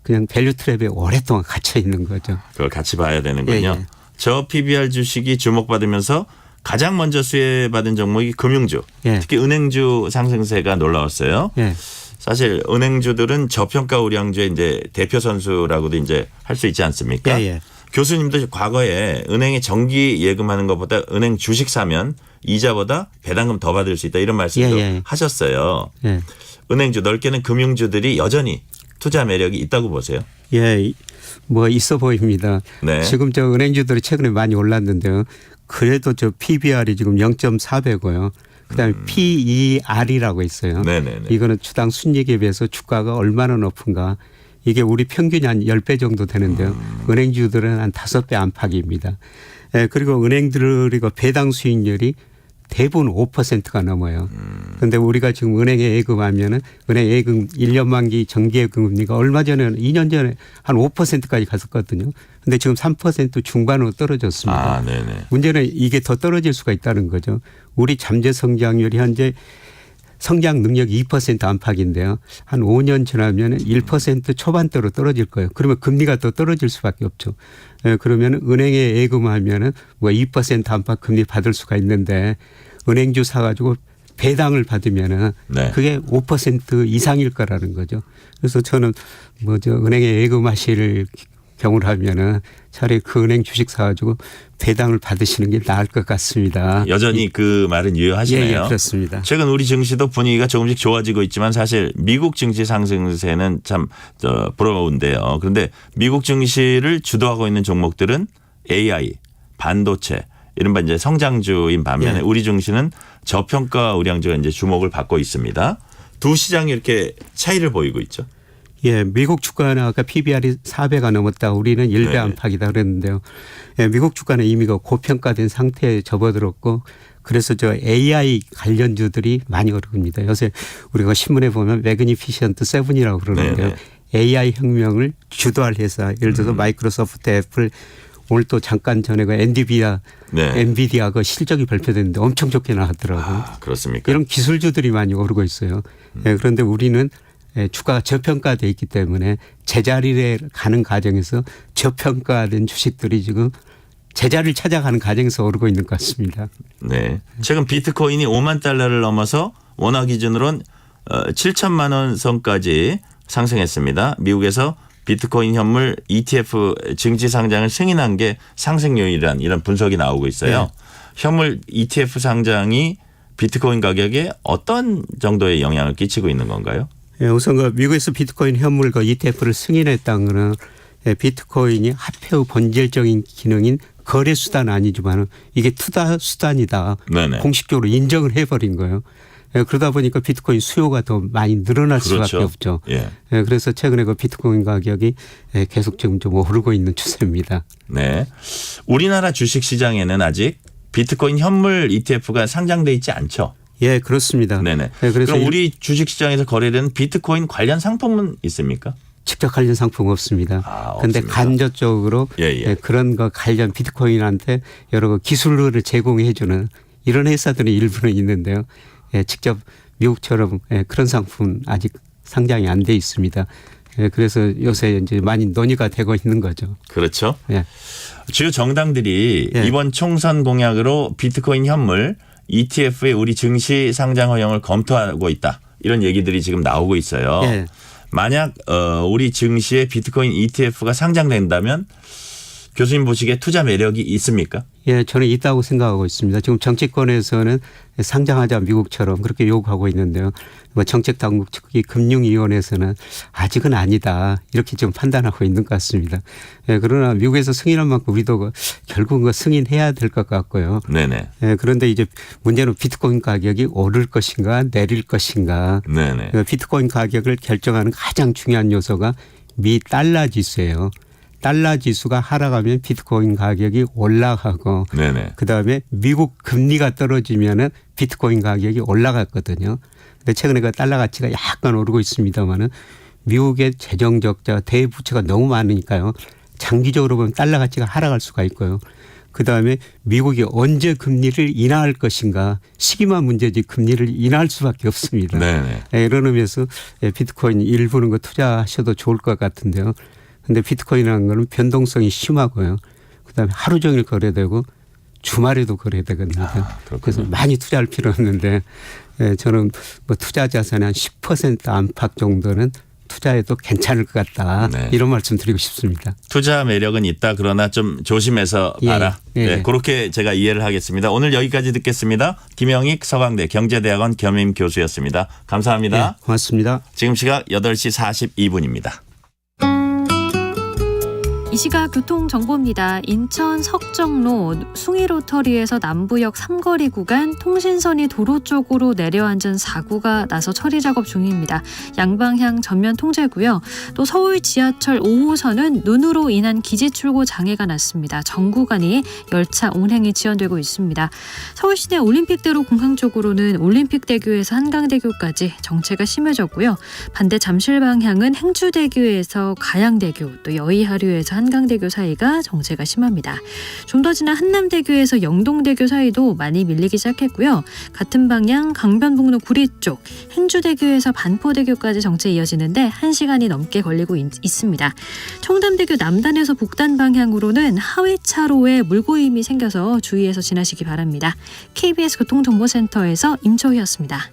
그냥 밸류 트랩에 오랫동안 갇혀 있는 거죠. 그걸 같이 봐야 되는군요. 저 PBR 주식이 주목받으면서 가장 먼저 수혜받은 종목이 금융주, 특히 은행주 상승세가 놀라웠어요. 사실 은행주들은 저평가 우량주의 이제 대표 선수라고도 이제 할 수 있지 않습니까? 교수님도 과거에 은행에 정기 예금하는 것보다 은행 주식 사면 이자보다 배당금 더 받을 수 있다 이런 말씀도 하셨어요. 은행주 넓게는 금융주들이 여전히 투자 매력이 있다고 보세요? 예. 뭐 있어 보입니다. 지금 저 은행주들이 최근에 많이 올랐는데요. 그래도 저 PBR이 지금 0.4배고요. 그다음에 PER이라고 있어요. 이거는 주당 순이익에 비해서 주가가 얼마나 높은가. 이게 우리 평균이 한 10배 정도 되는데요. 은행주들은 한 5배 안팎입니다. 그리고 은행들이 배당 수익률이 대부분 5%가 넘어요. 그런데 우리가 지금 은행에 예금하면은 은행 예금 1년 만기 정기 예금 금리가 얼마 전에 2년 전에 한 5%까지 갔었거든요. 그런데 지금 3% 중반으로 떨어졌습니다. 문제는 이게 더 떨어질 수가 있다는 거죠. 우리 잠재 성장률이 현재 성장 능력 2% 안팎인데요. 한 5년 지나면 1% 초반대로 떨어질 거예요. 그러면 금리가 더 떨어질 수밖에 없죠. 그러면 은행에 예금하면은 뭐 2% 안팎 금리 받을 수가 있는데 은행주 사가지고 배당을 받으면은 그게 5% 이상일 거라는 거죠. 그래서 저는 뭐 저 은행에 예금하실 경우를 하면은 차라리 그 은행 주식 사가지고 배당을 받으시는 게 나을 것 같습니다. 여전히 그 말은 유효하시네요. 예, 그렇습니다. 최근 우리 증시도 분위기가 조금씩 좋아지고 있지만 사실 미국 증시 상승세는 참 부러운데요. 그런데 미국 증시를 주도하고 있는 종목들은 AI, 반도체, 이른바 이제 성장주인 반면에 우리 증시는 저평가 우량주가 이제 주목을 받고 있습니다. 두 시장이 이렇게 차이를 보이고 있죠. 예, 미국 주가는 아까 PBR이 4배가 넘었다. 우리는 1배 안팎이다 그랬는데요. 예, 미국 주가는 이미 고평가된 상태에 접어들었고 그래서 저 AI 관련주들이 많이 오릅니다. 요새 우리가 신문에 보면 매그니피션트 7이라고 그러는데요. 네네. AI 혁명을 주도할 회사 예를 들어서 마이크로소프트, 애플 오늘 또 잠깐 전에 그 엔비디아 그 실적이 발표됐는데 엄청 좋게 나왔더라고요. 아, 그렇습니까? 이런 기술주들이 많이 오르고 있어요. 예, 그런데 우리는 주가가 저평가돼 있기 때문에 제자리에 가는 과정에서 저평가된 주식들이 지금 제자리를 찾아가는 과정에서 오르고 있는 것 같습니다. 네. 최근 비트코인이 5만 달러를 넘어서 원화 기준으로는 7천만 원 선까지 상승했습니다. 미국에서 비트코인 현물 ETF 증시 상장을 승인한 게 상승 요인이란 이런 분석이 나오고 있어요. 네. 현물 ETF 상장이 비트코인 가격에 어떤 정도의 영향을 끼치고 있는 건가요? 네, 우선 그 미국에서 비트코인 현물 그 ETF를 승인했다는 거는 비트코인이 화폐의 본질적인 기능인 거래 수단 아니지만 이게 투자 수단이다. 네네. 공식적으로 인정을 해버린 거예요. 그러다 보니까 비트코인 수요가 더 많이 늘어날 그렇죠. 수밖에 없죠. 예. 그래서 최근에 그 비트코인 가격이 계속 지금 좀 오르고 있는 추세입니다. 네. 우리나라 주식 시장에는 아직 비트코인 현물 ETF가 상장돼 있지 않죠? 예, 그렇습니다. 네네. 그래서 그럼 우리 주식 시장에서 거래되는 비트코인 관련 상품은 있습니까? 직접 관련 상품 없습니다. 그런데 간접적으로 그런 거 관련 비트코인한테 여러 그 기술을 제공해 주는 이런 회사들이 일부는 있는데요. 직접 미국처럼 그런 상품 아직 상장이 안 돼 있습니다. 그래서 요새 이제 많이 논의가 되고 있는 거죠. 그렇죠. 주요 정당들이 이번 총선 공약으로 비트코인 현물 ETF의 우리 증시 상장 허용을 검토하고 있다. 이런 얘기들이 지금 나오고 있어요. 만약 우리 증시에 비트코인 ETF가 상장된다면 교수님 보시기에 투자 매력이 있습니까? 예, 저는 있다고 생각하고 있습니다. 지금 정치권에서는 상장하자 미국처럼 그렇게 요구하고 있는데요. 뭐 정책당국 특히 금융위원회에서는 아직은 아니다 이렇게 지금 판단하고 있는 것 같습니다. 예, 그러나 미국에서 승인한 만큼 우리도 결국은 승인해야 될 것 같고요. 네네. 예, 그런데 이제 문제는 비트코인 가격이 오를 것인가 내릴 것인가. 네네. 비트코인 가격을 결정하는 가장 중요한 요소가 미 달러 지수예요. 달러 지수가 하락하면 비트코인 가격이 올라가고 그다음에 미국 금리가 떨어지면은 비트코인 가격이 올라갔거든요. 근데 최근에 그 달러 가치가 약간 오르고 있습니다만은 미국의 재정 적자 대부채가 너무 많으니까요. 장기적으로 보면 달러 가치가 하락할 수가 있고요. 그다음에 미국이 언제 금리를 인하할 것인가 시기만 문제지 금리를 인하할 수밖에 없습니다. 이런 의미에서 비트코인 일부는 거 투자하셔도 좋을 것 같은데요. 근데 비트코인이라는 거는 변동성이 심하고요. 그다음에 하루 종일 거래되고 주말에도 거래되거든요. 그래서 많이 투자할 필요 없는데 저는 뭐 투자 자산의 한 10% 안팎 정도는 투자해도 괜찮을 것 같다. 이런 말씀 드리고 싶습니다. 투자 매력은 있다. 그러나 좀 조심해서 봐라. 네, 그렇게 제가 이해를 하겠습니다. 오늘 여기까지 듣겠습니다. 김영익 서강대 경제대학원 겸임 교수였습니다. 감사합니다. 고맙습니다. 지금 시각 8시 42분입니다. 이 시각 교통정보입니다. 인천 석정로 숭이로터리에서 남부역 삼거리 구간 통신선이 도로 쪽으로 내려앉은 사고가 나서 처리 작업 중입니다. 양방향 전면 통제고요. 또 서울 지하철 5호선은 눈으로 인한 기지출고 장애가 났습니다. 전 구간이 열차 운행이 지연되고 있습니다. 서울시내 올림픽대로 공항 쪽으로는 올림픽대교에서 한강대교까지 정체가 심해졌고요. 반대 잠실 방향은 행주대교에서 가양대교 또 여의하류에서 한강대교 사이가 정체가 심합니다. 좀 더 지나 한남대교에서 영동대교 사이도 많이 밀리기 시작했고요. 같은 방향 강변북로 구리 쪽 행주대교에서 반포대교까지 정체 이어지는데 1시간이 넘게 걸리고 있습니다. 청담대교 남단에서 북단 방향으로는 하회차로에 물고임이 생겨서 주의해서 지나시기 바랍니다. KBS 교통정보센터에서 임초희였습니다.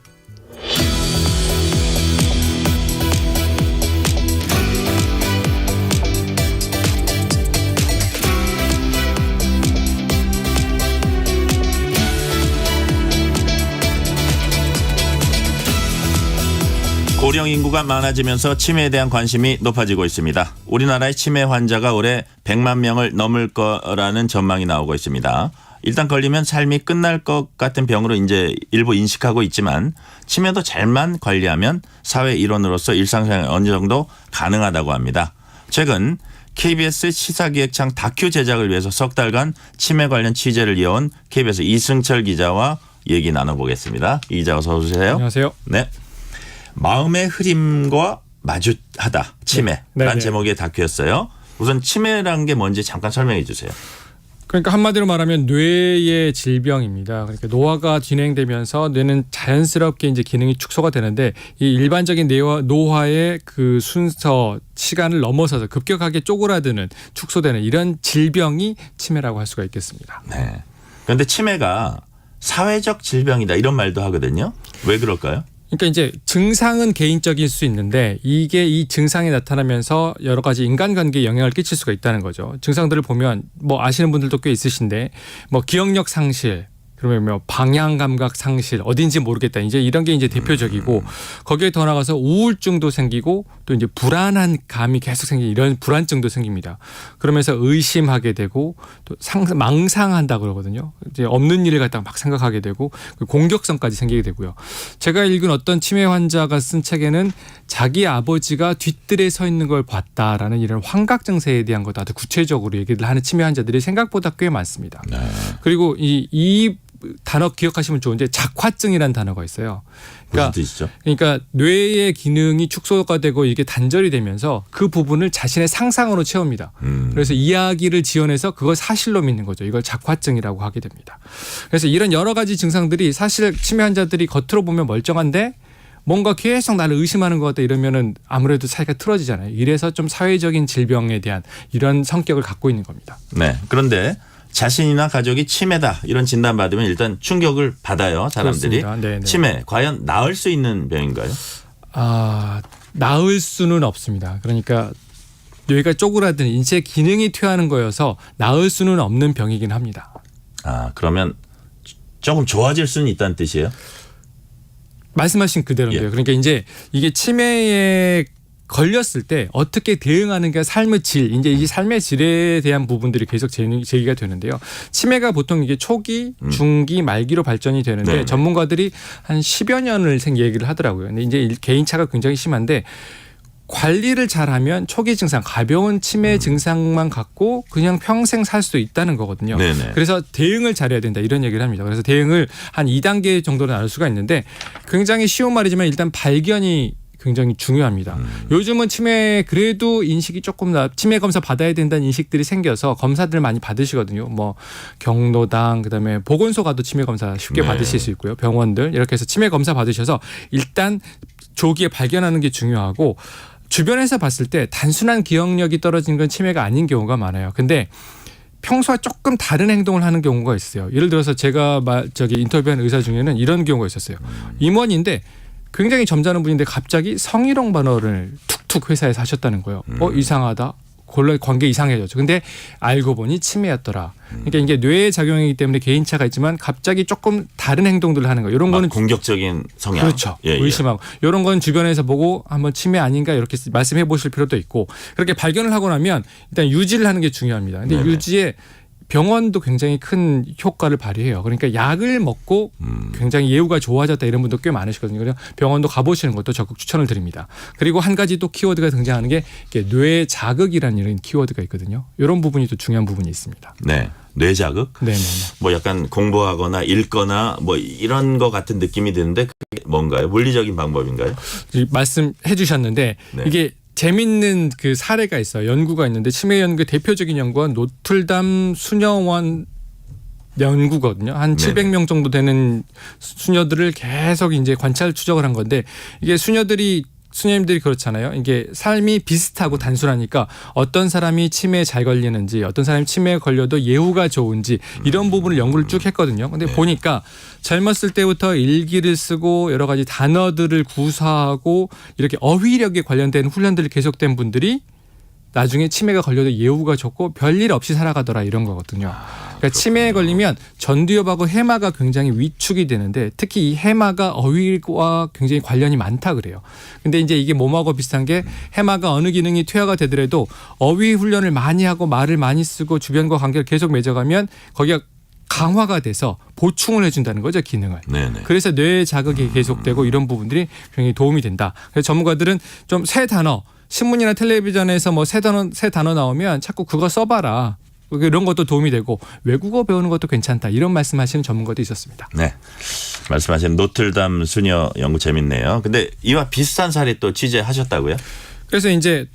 고령 인구가 많아지면서 치매에 대한 관심이 높아지고 있습니다. 우리나라의 치매 환자가 올해 100만 명을 넘을 거라는 전망이 나오고 있습니다. 일단 걸리면 삶이 끝날 것 같은 병으로 이제 일부 인식하고 있지만 치매도 잘만 관리하면 사회 일원으로서 일상생활 어느 정도 가능하다고 합니다. 최근 KBS 시사기획창 다큐 제작을 위해서 석 달간 치매 관련 취재를 이어온 KBS 이승철 기자와 얘기 나눠보겠습니다. 이 기자 어서 오세요. 안녕하세요. 네, 마음의 흐림과 마주하다 치매라는 네. 제목의 다큐였어요. 우선 치매라는 게 뭔지 잠깐 설명해 주세요. 그러니까 한마디로 말하면 뇌의 질병입니다. 그러니까 노화가 진행되면서 뇌는 자연스럽게 이제 기능이 축소가 되는데 이 일반적인 노화의 그 순서 시간을 넘어서서 급격하게 쪼그라드는 축소되는 이런 질병이 치매라고 할 수가 있겠습니다. 네. 그런데 치매가 사회적 질병이다 이런 말도 하거든요. 왜 그럴까요? 그러니까 이제 증상은 개인적일 수 있는데 이게 이 증상이 나타나면서 여러 가지 인간관계에 영향을 끼칠 수가 있다는 거죠. 증상들을 보면 뭐 아시는 분들도 꽤 있으신데 뭐 기억력 상실, 그러면 뭐 방향 감각 상실, 어딘지 모르겠다. 이제 이런 게 이제 대표적이고 거기에 더 나가서 우울증도 생기고 또 이제 불안한 감이 계속 생기는 이런 불안증도 생깁니다. 그러면서 의심하게 되고 또 망상한다 그러거든요. 이제 없는 일을 갖다가 막 생각하게 되고 공격성까지 생기게 되고요. 제가 읽은 어떤 치매 환자가 쓴 책에는 자기 아버지가 뒷뜰에 서 있는 걸 봤다라는 이런 환각 증세에 대한 것도 아주 구체적으로 얘기를 하는 치매 환자들이 생각보다 꽤 많습니다. 네. 그리고 이 단어 기억하시면 좋은데 작화증이라는 단어가 있어요. 그러니까, 무슨 뜻이죠? 그러니까 뇌의 기능이 축소가 되고 이게 단절이 되면서 그 부분을 자신의 상상으로 채웁니다. 그래서 이야기를 지어내서 그걸 사실로 믿는 거죠. 이걸 작화증이라고 하게 됩니다. 그래서 이런 여러 가지 증상들이 사실 치매 환자들이 겉으로 보면 멀쩡한데 뭔가 계속 나를 의심하는 것 같다 이러면은 아무래도 사이가 틀어지잖아요. 이래서 좀 사회적인 질병에 대한 이런 성격을 갖고 있는 겁니다. 네. 그런데 자신이나 가족이 치매다 이런 진단 받으면 일단 충격을 받아요. 사람들이. 치매 과연 나을 수 있는 병인가요? 나을 수는 없습니다. 그러니까 뇌가 쪼그라드는 인체 기능이 퇴화하는 거여서 나을 수는 없는 병이긴 합니다. 그러면 조금 좋아질 수는 있다는 뜻이에요? 말씀하신 그대로인데요. 그러니까 이제 이게 치매에 걸렸을 때 어떻게 대응하는 게 삶의 질, 이제 이 삶의 질에 대한 부분들이 계속 제기가 되는데요. 치매가 보통 이게 초기, 중기, 말기로 발전이 되는데 네네. 전문가들이 한 10여 년을 얘기를 하더라고요. 근데 이제 개인차가 굉장히 심한데 관리를 잘하면 초기 증상, 가벼운 치매 증상만 갖고 그냥 평생 살 수도 있다는 거거든요. 네네. 그래서 대응을 잘해야 된다 이런 얘기를 합니다. 그래서 대응을 한 2단계 정도로 나눌 수가 있는데 굉장히 쉬운 말이지만 일단 발견이 굉장히 중요합니다. 요즘은 치매 그래도 인식이 조금 치매 검사 받아야 된다는 인식들이 생겨서 검사들 많이 받으시거든요. 뭐 경로당 그다음에 보건소 가도 치매 검사 쉽게 받으실 수 있고요. 병원들 이렇게 해서 치매 검사 받으셔서 일단 조기에 발견하는 게 중요하고 주변에서 봤을 때 단순한 기억력이 떨어지는 건 치매가 아닌 경우가 많아요. 근데 평소와 조금 다른 행동을 하는 경우가 있어요. 예를 들어서 제가 인터뷰한 의사 중에는 이런 경우가 있었어요. 임원인데 굉장히 점잖은 분인데 갑자기 성희롱 반어를 툭툭 회사에서 하셨다는 거예요. 이상하다. 관계 이상해졌죠. 근데 알고 보니 치매였더라. 그러니까 이게 뇌의 작용이기 때문에 개인차가 있지만 갑자기 조금 다른 행동들을 하는 거예요. 이런 거는 공격적인 성향. 그렇죠. 의심하고 이런 건 주변에서 보고 한번 치매 아닌가 이렇게 말씀해 보실 필요도 있고 그렇게 발견을 하고 나면 일단 유지를 하는 게 중요합니다. 근데 유지에 병원도 굉장히 큰 효과를 발휘해요. 그러니까 약을 먹고 굉장히 예후가 좋아졌다 이런 분도 꽤 많으시거든요. 그래서 병원도 가보시는 것도 적극 추천을 드립니다. 그리고 한 가지 또 키워드가 등장하는 게 뇌 자극이라는 이런 키워드가 있거든요. 이런 부분이 또 중요한 부분이 있습니다. 네. 뇌 자극? 네. 뭐 약간 공부하거나 읽거나 뭐 이런 거 같은 느낌이 드는데 그게 뭔가요? 물리적인 방법인가요? 말씀해 주셨는데 이게 재밌는 그 사례가 있어요. 연구가 있는데 치매 연구의 대표적인 연구가 노틀담 수녀원 연구거든요. 한 700명 정도 되는 수녀들을 계속 이제 관찰 추적을 한 건데 이게 수녀님들이 그렇잖아요. 이게 삶이 비슷하고 단순하니까 어떤 사람이 치매에 잘 걸리는지 어떤 사람이 치매에 걸려도 예후가 좋은지 이런 부분을 연구를 쭉 했거든요. 근데 보니까 젊었을 때부터 일기를 쓰고 여러 가지 단어들을 구사하고 이렇게 어휘력에 관련된 훈련들이 계속된 분들이 나중에 치매가 걸려도 예후가 좋고 별일 없이 살아가더라 이런 거거든요. 그러니까 치매에 걸리면 전두엽하고 해마가 굉장히 위축이 되는데 특히 이 해마가 어휘와 굉장히 관련이 많다 그래요. 근데 이제 이게 몸하고 비슷한 게 해마가 어느 기능이 퇴화가 되더라도 어휘 훈련을 많이 하고 말을 많이 쓰고 주변과 관계를 계속 맺어가면 거기가 강화가 돼서 보충을 해준다는 거죠, 기능을. 네네. 그래서 뇌 자극이 계속되고 이런 부분들이 굉장히 도움이 된다. 그래서 전문가들은 좀 새 단어, 신문이나 텔레비전에서 뭐 새 단어 나오면 자꾸 그거 써봐라. 이런 것도 도움이 되고 외국어 배우는 것도 괜찮다. 이런 말씀하시는 전문가도 있었습니다. 네. 말씀하신 노틀담 수녀 연구 재밌네요. 근데 이와 비슷한 사례 또 취재하셨다고요? 그래서 이제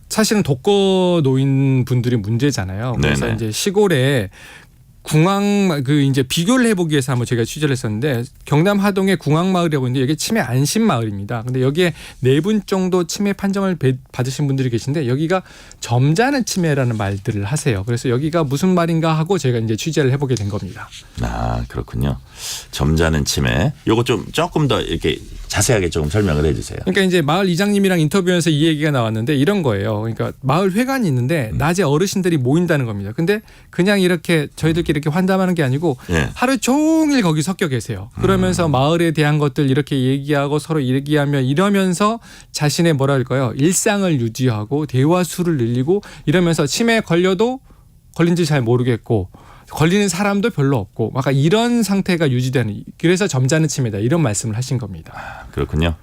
사실은 독거 노인 분들이 문제잖아요. 그래서 네네. 이제 시골에 궁항 이제 비교를 해보기 위해서 한번 제가 취재를 했었는데 경남 하동의 궁항마을이라고 있는데 여기 치매 안심 마을입니다. 근데 여기에 4분 정도 치매 판정을 받으신 분들이 계신데 여기가 점잖은 치매라는 말들을 하세요. 그래서 여기가 무슨 말인가 하고 제가 이제 취재를 해보게 된 겁니다. 아, 그렇군요. 점잖은 치매. 요거 좀 조금 더 이렇게 자세하게 좀 설명을 해 주세요. 그러니까 이제 마을 이장님이랑 인터뷰에서 이 얘기가 나왔는데 이런 거예요. 그러니까 마을 회관이 있는데 낮에 어르신들이 모인다는 겁니다. 근데 그냥 이렇게 저희들끼리 이렇게 환담하는 게 아니고 예. 하루 종일 거기 섞여 계세요. 그러면서 마을에 대한 것들 이렇게 얘기하고 서로 얘기하며 이러면서 자신의 뭐라 할까요? 일상을 유지하고 대화수를 늘리고 이러면서 치매에 걸려도 걸린지 잘 모르겠고 걸리는 사람도 별로 없고 막 이런 상태가 유지되는 그래서 점잖은 치매다 이런 말씀을 하신 겁니다. 그렇군요.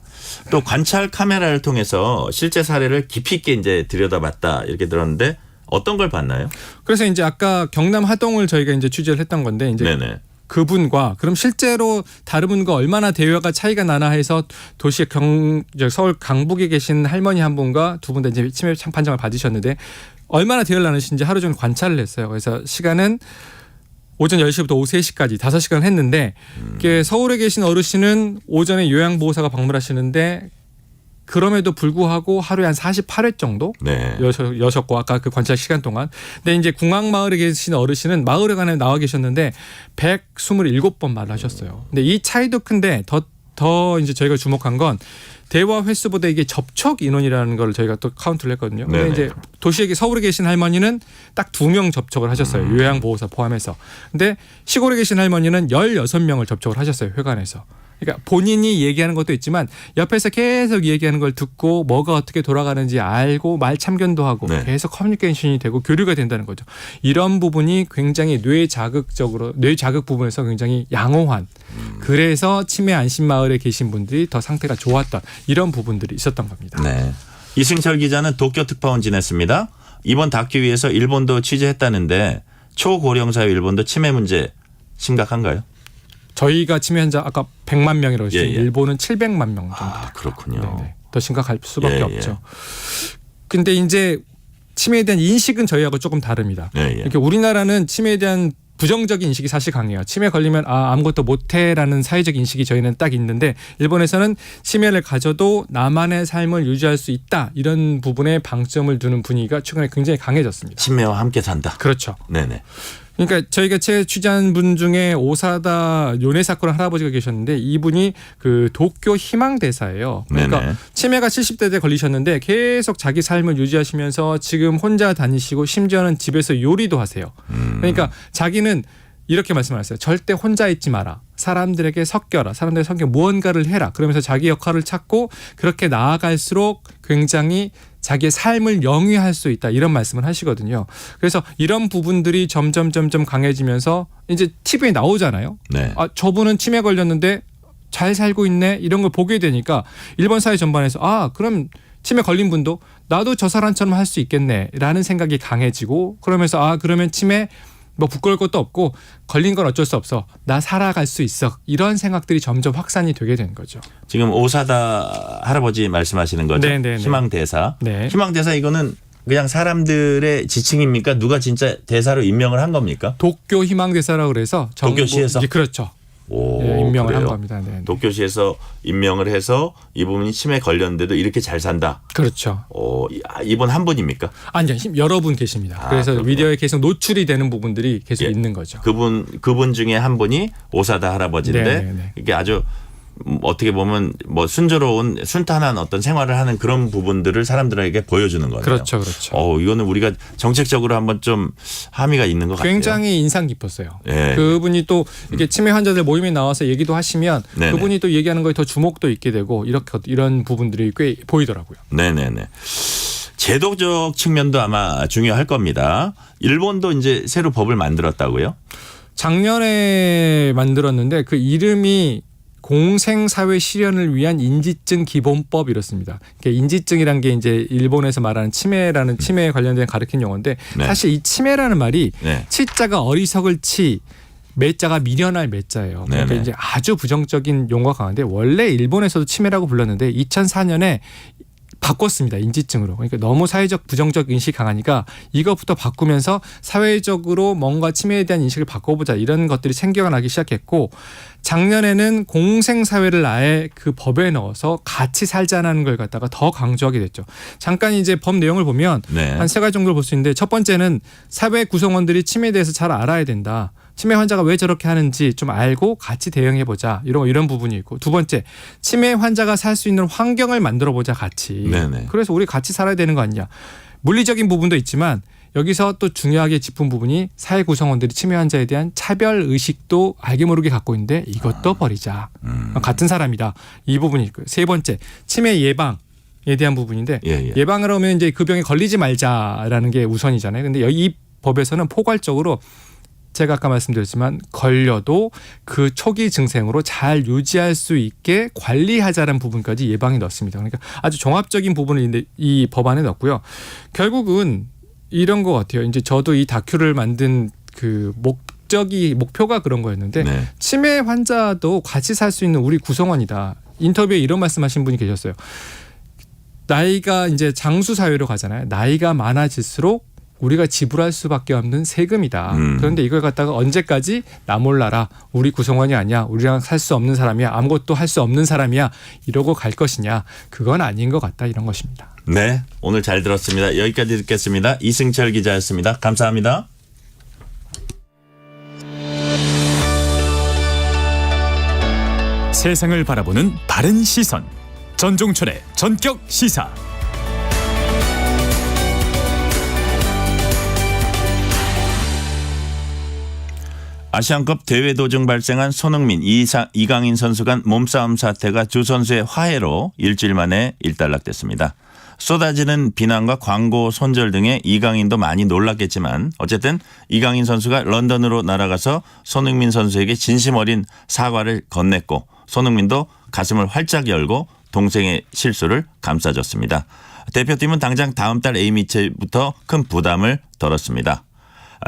또 관찰 카메라를 통해서 실제 사례를 깊이 있게 이제 들여다봤다 이렇게 들었는데 어떤 걸 봤나요? 그래서 이제 아까 경남 하동을 저희가 이제 취재를 했던 건데 이제 네네. 그분과 그럼 실제로 다른 분과 얼마나 대화가 차이가 나나 해서 도시 서울 강북에 계신 할머니 한 분과 두 분 다 이제 치매 판정을 받으셨는데 얼마나 대화를 나누시는지 하루 종일 관찰을 했어요. 그래서 시간은 오전 10시부터 오후 3시까지 5시간 했는데 서울에 계신 어르신은 오전에 요양보호사가 방문하시는데 그럼에도 불구하고 하루에 한 48회 정도 네. 여셨고 아까 그 관찰 시간 동안. 근데 이제 궁항마을에 계신 어르신은 마을회관에 나와 계셨는데 127번 말을 하셨어요. 근데 이 차이도 큰데 더 이제 저희가 주목한 건 대화 횟수보다 이게 접촉 인원이라는 걸 저희가 또 카운트를 했거든요. 근데 네네. 이제 서울에 계신 할머니는 딱 2명 접촉을 하셨어요. 요양보호사 포함해서. 근데 시골에 계신 할머니는 16명을 접촉을 하셨어요. 회관에서. 그러니까 본인이 얘기하는 것도 있지만 옆에서 계속 얘기하는 걸 듣고 뭐가 어떻게 돌아가는지 알고 말 참견도 하고 네. 계속 커뮤니케이션이 되고 교류가 된다는 거죠. 이런 부분이 굉장히 뇌 자극 부분에서 굉장히 양호한 그래서 치매 안심 마을에 계신 분들이 더 상태가 좋았던 이런 부분들이 있었던 겁니다. 네. 이승철 기자는 도쿄 특파원 지냈습니다. 이번 다큐 위에서 일본도 취재했다는데 초고령사회 일본도 치매 문제 심각한가요? 저희가 치매 환자 아까 100만 명이라고 했죠. 예, 예. 일본은 700만 명 정도. 그렇군요. 네네. 더 심각할 수밖에 예, 예. 없죠. 근데 이제 치매에 대한 인식은 저희하고 조금 다릅니다. 예, 예. 이렇게 우리나라는 치매에 대한 부정적인 인식이 사실 강해요. 치매 걸리면 아무것도 못해라는 사회적 인식이 저희는 딱 있는데 일본에서는 치매를 가져도 나만의 삶을 유지할 수 있다. 이런 부분에 방점을 두는 분위기가 최근에 굉장히 강해졌습니다. 치매와 함께 산다. 그렇죠. 네네. 그러니까 저희가 취재한 분 중에 오사다 요네사쿠라 할아버지가 계셨는데 이분이 그 도쿄 희망대사예요. 그러니까 네네. 치매가 70대 때 걸리셨는데 계속 자기 삶을 유지하시면서 지금 혼자 다니시고 심지어는 집에서 요리도 하세요. 그러니까 자기는 이렇게 말씀하셨어요. 절대 혼자 있지 마라. 사람들에게 섞여라. 사람들에게 섞여 무언가를 해라. 그러면서 자기 역할을 찾고 그렇게 나아갈수록 굉장히 자기의 삶을 영위할 수 있다. 이런 말씀을 하시거든요. 그래서 이런 부분들이 점점 강해지면서 이제 TV에 나오잖아요. 네. 저분은 치매 걸렸는데 잘 살고 있네. 이런 걸 보게 되니까 일본 사회 전반에서 그럼 치매 걸린 분도 나도 저 사람처럼 할 수 있겠네라는 생각이 강해지고 그러면서 그러면 치매 뭐 부끄러울 것도 없고 걸린 건 어쩔 수 없어. 나 살아갈 수 있어. 이런 생각들이 점점 확산이 되게 된 거죠. 지금 오사다 할아버지 말씀하시는 거죠? 네네네. 희망대사. 네. 희망대사 이거는 그냥 사람들의 지칭입니까? 누가 진짜 대사로 임명을 한 겁니까? 도쿄 희망대사라고 그래서 도쿄시에서? 그렇죠. 오, 임명을 그래요? 한 겁니다. 네. 도쿄시에서 임명을 해서 이분이 치매 걸렸는데도 이렇게 잘 산다. 그렇죠. 이분 한 분입니까? 아니요, 여러 분 계십니다. 그래서 그렇구나. 미디어에 계속 노출이 되는 부분들이 계속 예. 있는 거죠. 그분 중에 한 분이 오사다 할아버지인데 네네네. 이게 아주 어떻게 보면 뭐 순조로운 순탄한 어떤 생활을 하는 그런 부분들을 사람들에게 보여주는 거네요. 그렇죠. 이거는 우리가 정책적으로 한번 좀 함의가 있는 것 같아요. 굉장히 인상 깊었어요. 예. 그분이 또 이렇게 치매 환자들 모임에 나와서 얘기도 하시면 네네. 그분이 또 얘기하는 거에 더 주목도 있게 되고 이런 부분들이 꽤 보이더라고요. 네네네. 제도적 측면도 아마 중요할 겁니다. 일본도 이제 새로 법을 만들었다고요? 작년에 만들었는데 그 이름이 공생사회 실현을 위한 인지증 기본법 이렇습니다. 인지증이란 게 이제 일본에서 말하는 치매라는 치매에 관련된 가르친 용어인데 네. 사실 이 치매라는 말이 네. 치자가 어리석을 치, 매자가 미련할 매자예요. 그러니까 네네. 이제 아주 부정적인 용어가 강한데 원래 일본에서도 치매라고 불렀는데 2004년에 바꿨습니다. 인지증으로. 그러니까 너무 사회적 부정적 인식이 강하니까 이것부터 바꾸면서 사회적으로 뭔가 치매에 대한 인식을 바꿔보자 이런 것들이 생겨나기 시작했고 작년에는 공생사회를 아예 그 법에 넣어서 같이 살자는 걸 갖다가 더 강조하게 됐죠. 잠깐 이제 법 내용을 보면 네. 한 세 가지 정도를 볼 수 있는데 첫 번째는 사회 구성원들이 치매에 대해서 잘 알아야 된다. 치매 환자가 왜 저렇게 하는지 좀 알고 같이 대응해보자. 이런 부분이 있고 두 번째 치매 환자가 살 수 있는 환경을 만들어보자 같이. 네네. 그래서 우리 같이 살아야 되는 거 아니냐. 물리적인 부분도 있지만 여기서 또 중요하게 짚은 부분이 사회 구성원들이 치매 환자에 대한 차별 의식도 알게 모르게 갖고 있는데 이것도 버리자. 같은 사람이다. 이 부분이 있고요. 세 번째 치매 예방. 에 대한 부분인데 예방을 하면 이제 그 병에 걸리지 말자라는 게 우선이잖아요. 근데 이 법에서는 포괄적으로 제가 아까 말씀드렸지만 걸려도 그 초기 증상으로 잘 유지할 수 있게 관리하자는 부분까지 예방에 넣습니다. 그러니까 아주 종합적인 부분을 이 법안에 넣었고요. 결국은 이런 것 같아요. 이제 저도 이 다큐를 만든 그 목표가 그런 거였는데 네. 치매 환자도 같이 살 수 있는 우리 구성원이다. 인터뷰에 이런 말씀하신 분이 계셨어요. 나이가 이제 장수 사회로 가잖아요. 나이가 많아질수록 우리가 지불할 수밖에 없는 세금이다. 그런데 이걸 갖다가 언제까지 나 몰라라. 우리 구성원이 아니야. 우리랑 살 수 없는 사람이야. 아무것도 할 수 없는 사람이야. 이러고 갈 것이냐. 그건 아닌 것 같다. 이런 것입니다. 네, 오늘 잘 들었습니다. 여기까지 듣겠습니다. 이승철 기자였습니다. 감사합니다. 세상을 바라보는 바른 시선. 전종철의 전격 시사. 아시안컵 대회 도중 발생한 손흥민, 이강인 선수 간 몸싸움 사태가 두 선수의 화해로 일주일 만에 일단락됐습니다. 쏟아지는 비난과 광고 손절 등에 이강인도 많이 놀랐겠지만 어쨌든 이강인 선수가 런던으로 날아가서 손흥민 선수에게 진심 어린 사과를 건넸고 손흥민도 가슴을 활짝 열고 동생의 실수를 감싸줬습니다. 대표팀은 당장 다음 달 A매치부터 큰 부담을 덜었습니다.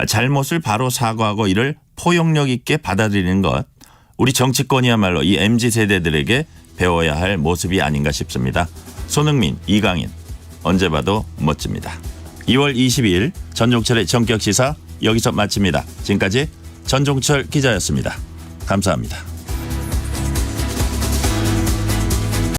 잘못을 바로 사과하고 이를 포용력 있게 받아들이는 것, 우리 정치권이야말로 이 MZ세대들에게 배워야 할 모습이 아닌가 싶습니다. 손흥민, 이강인 언제 봐도 멋집니다. 2월 22일 전종철의 전격시사 여기서 마칩니다. 지금까지 전종철 기자였습니다. 감사합니다.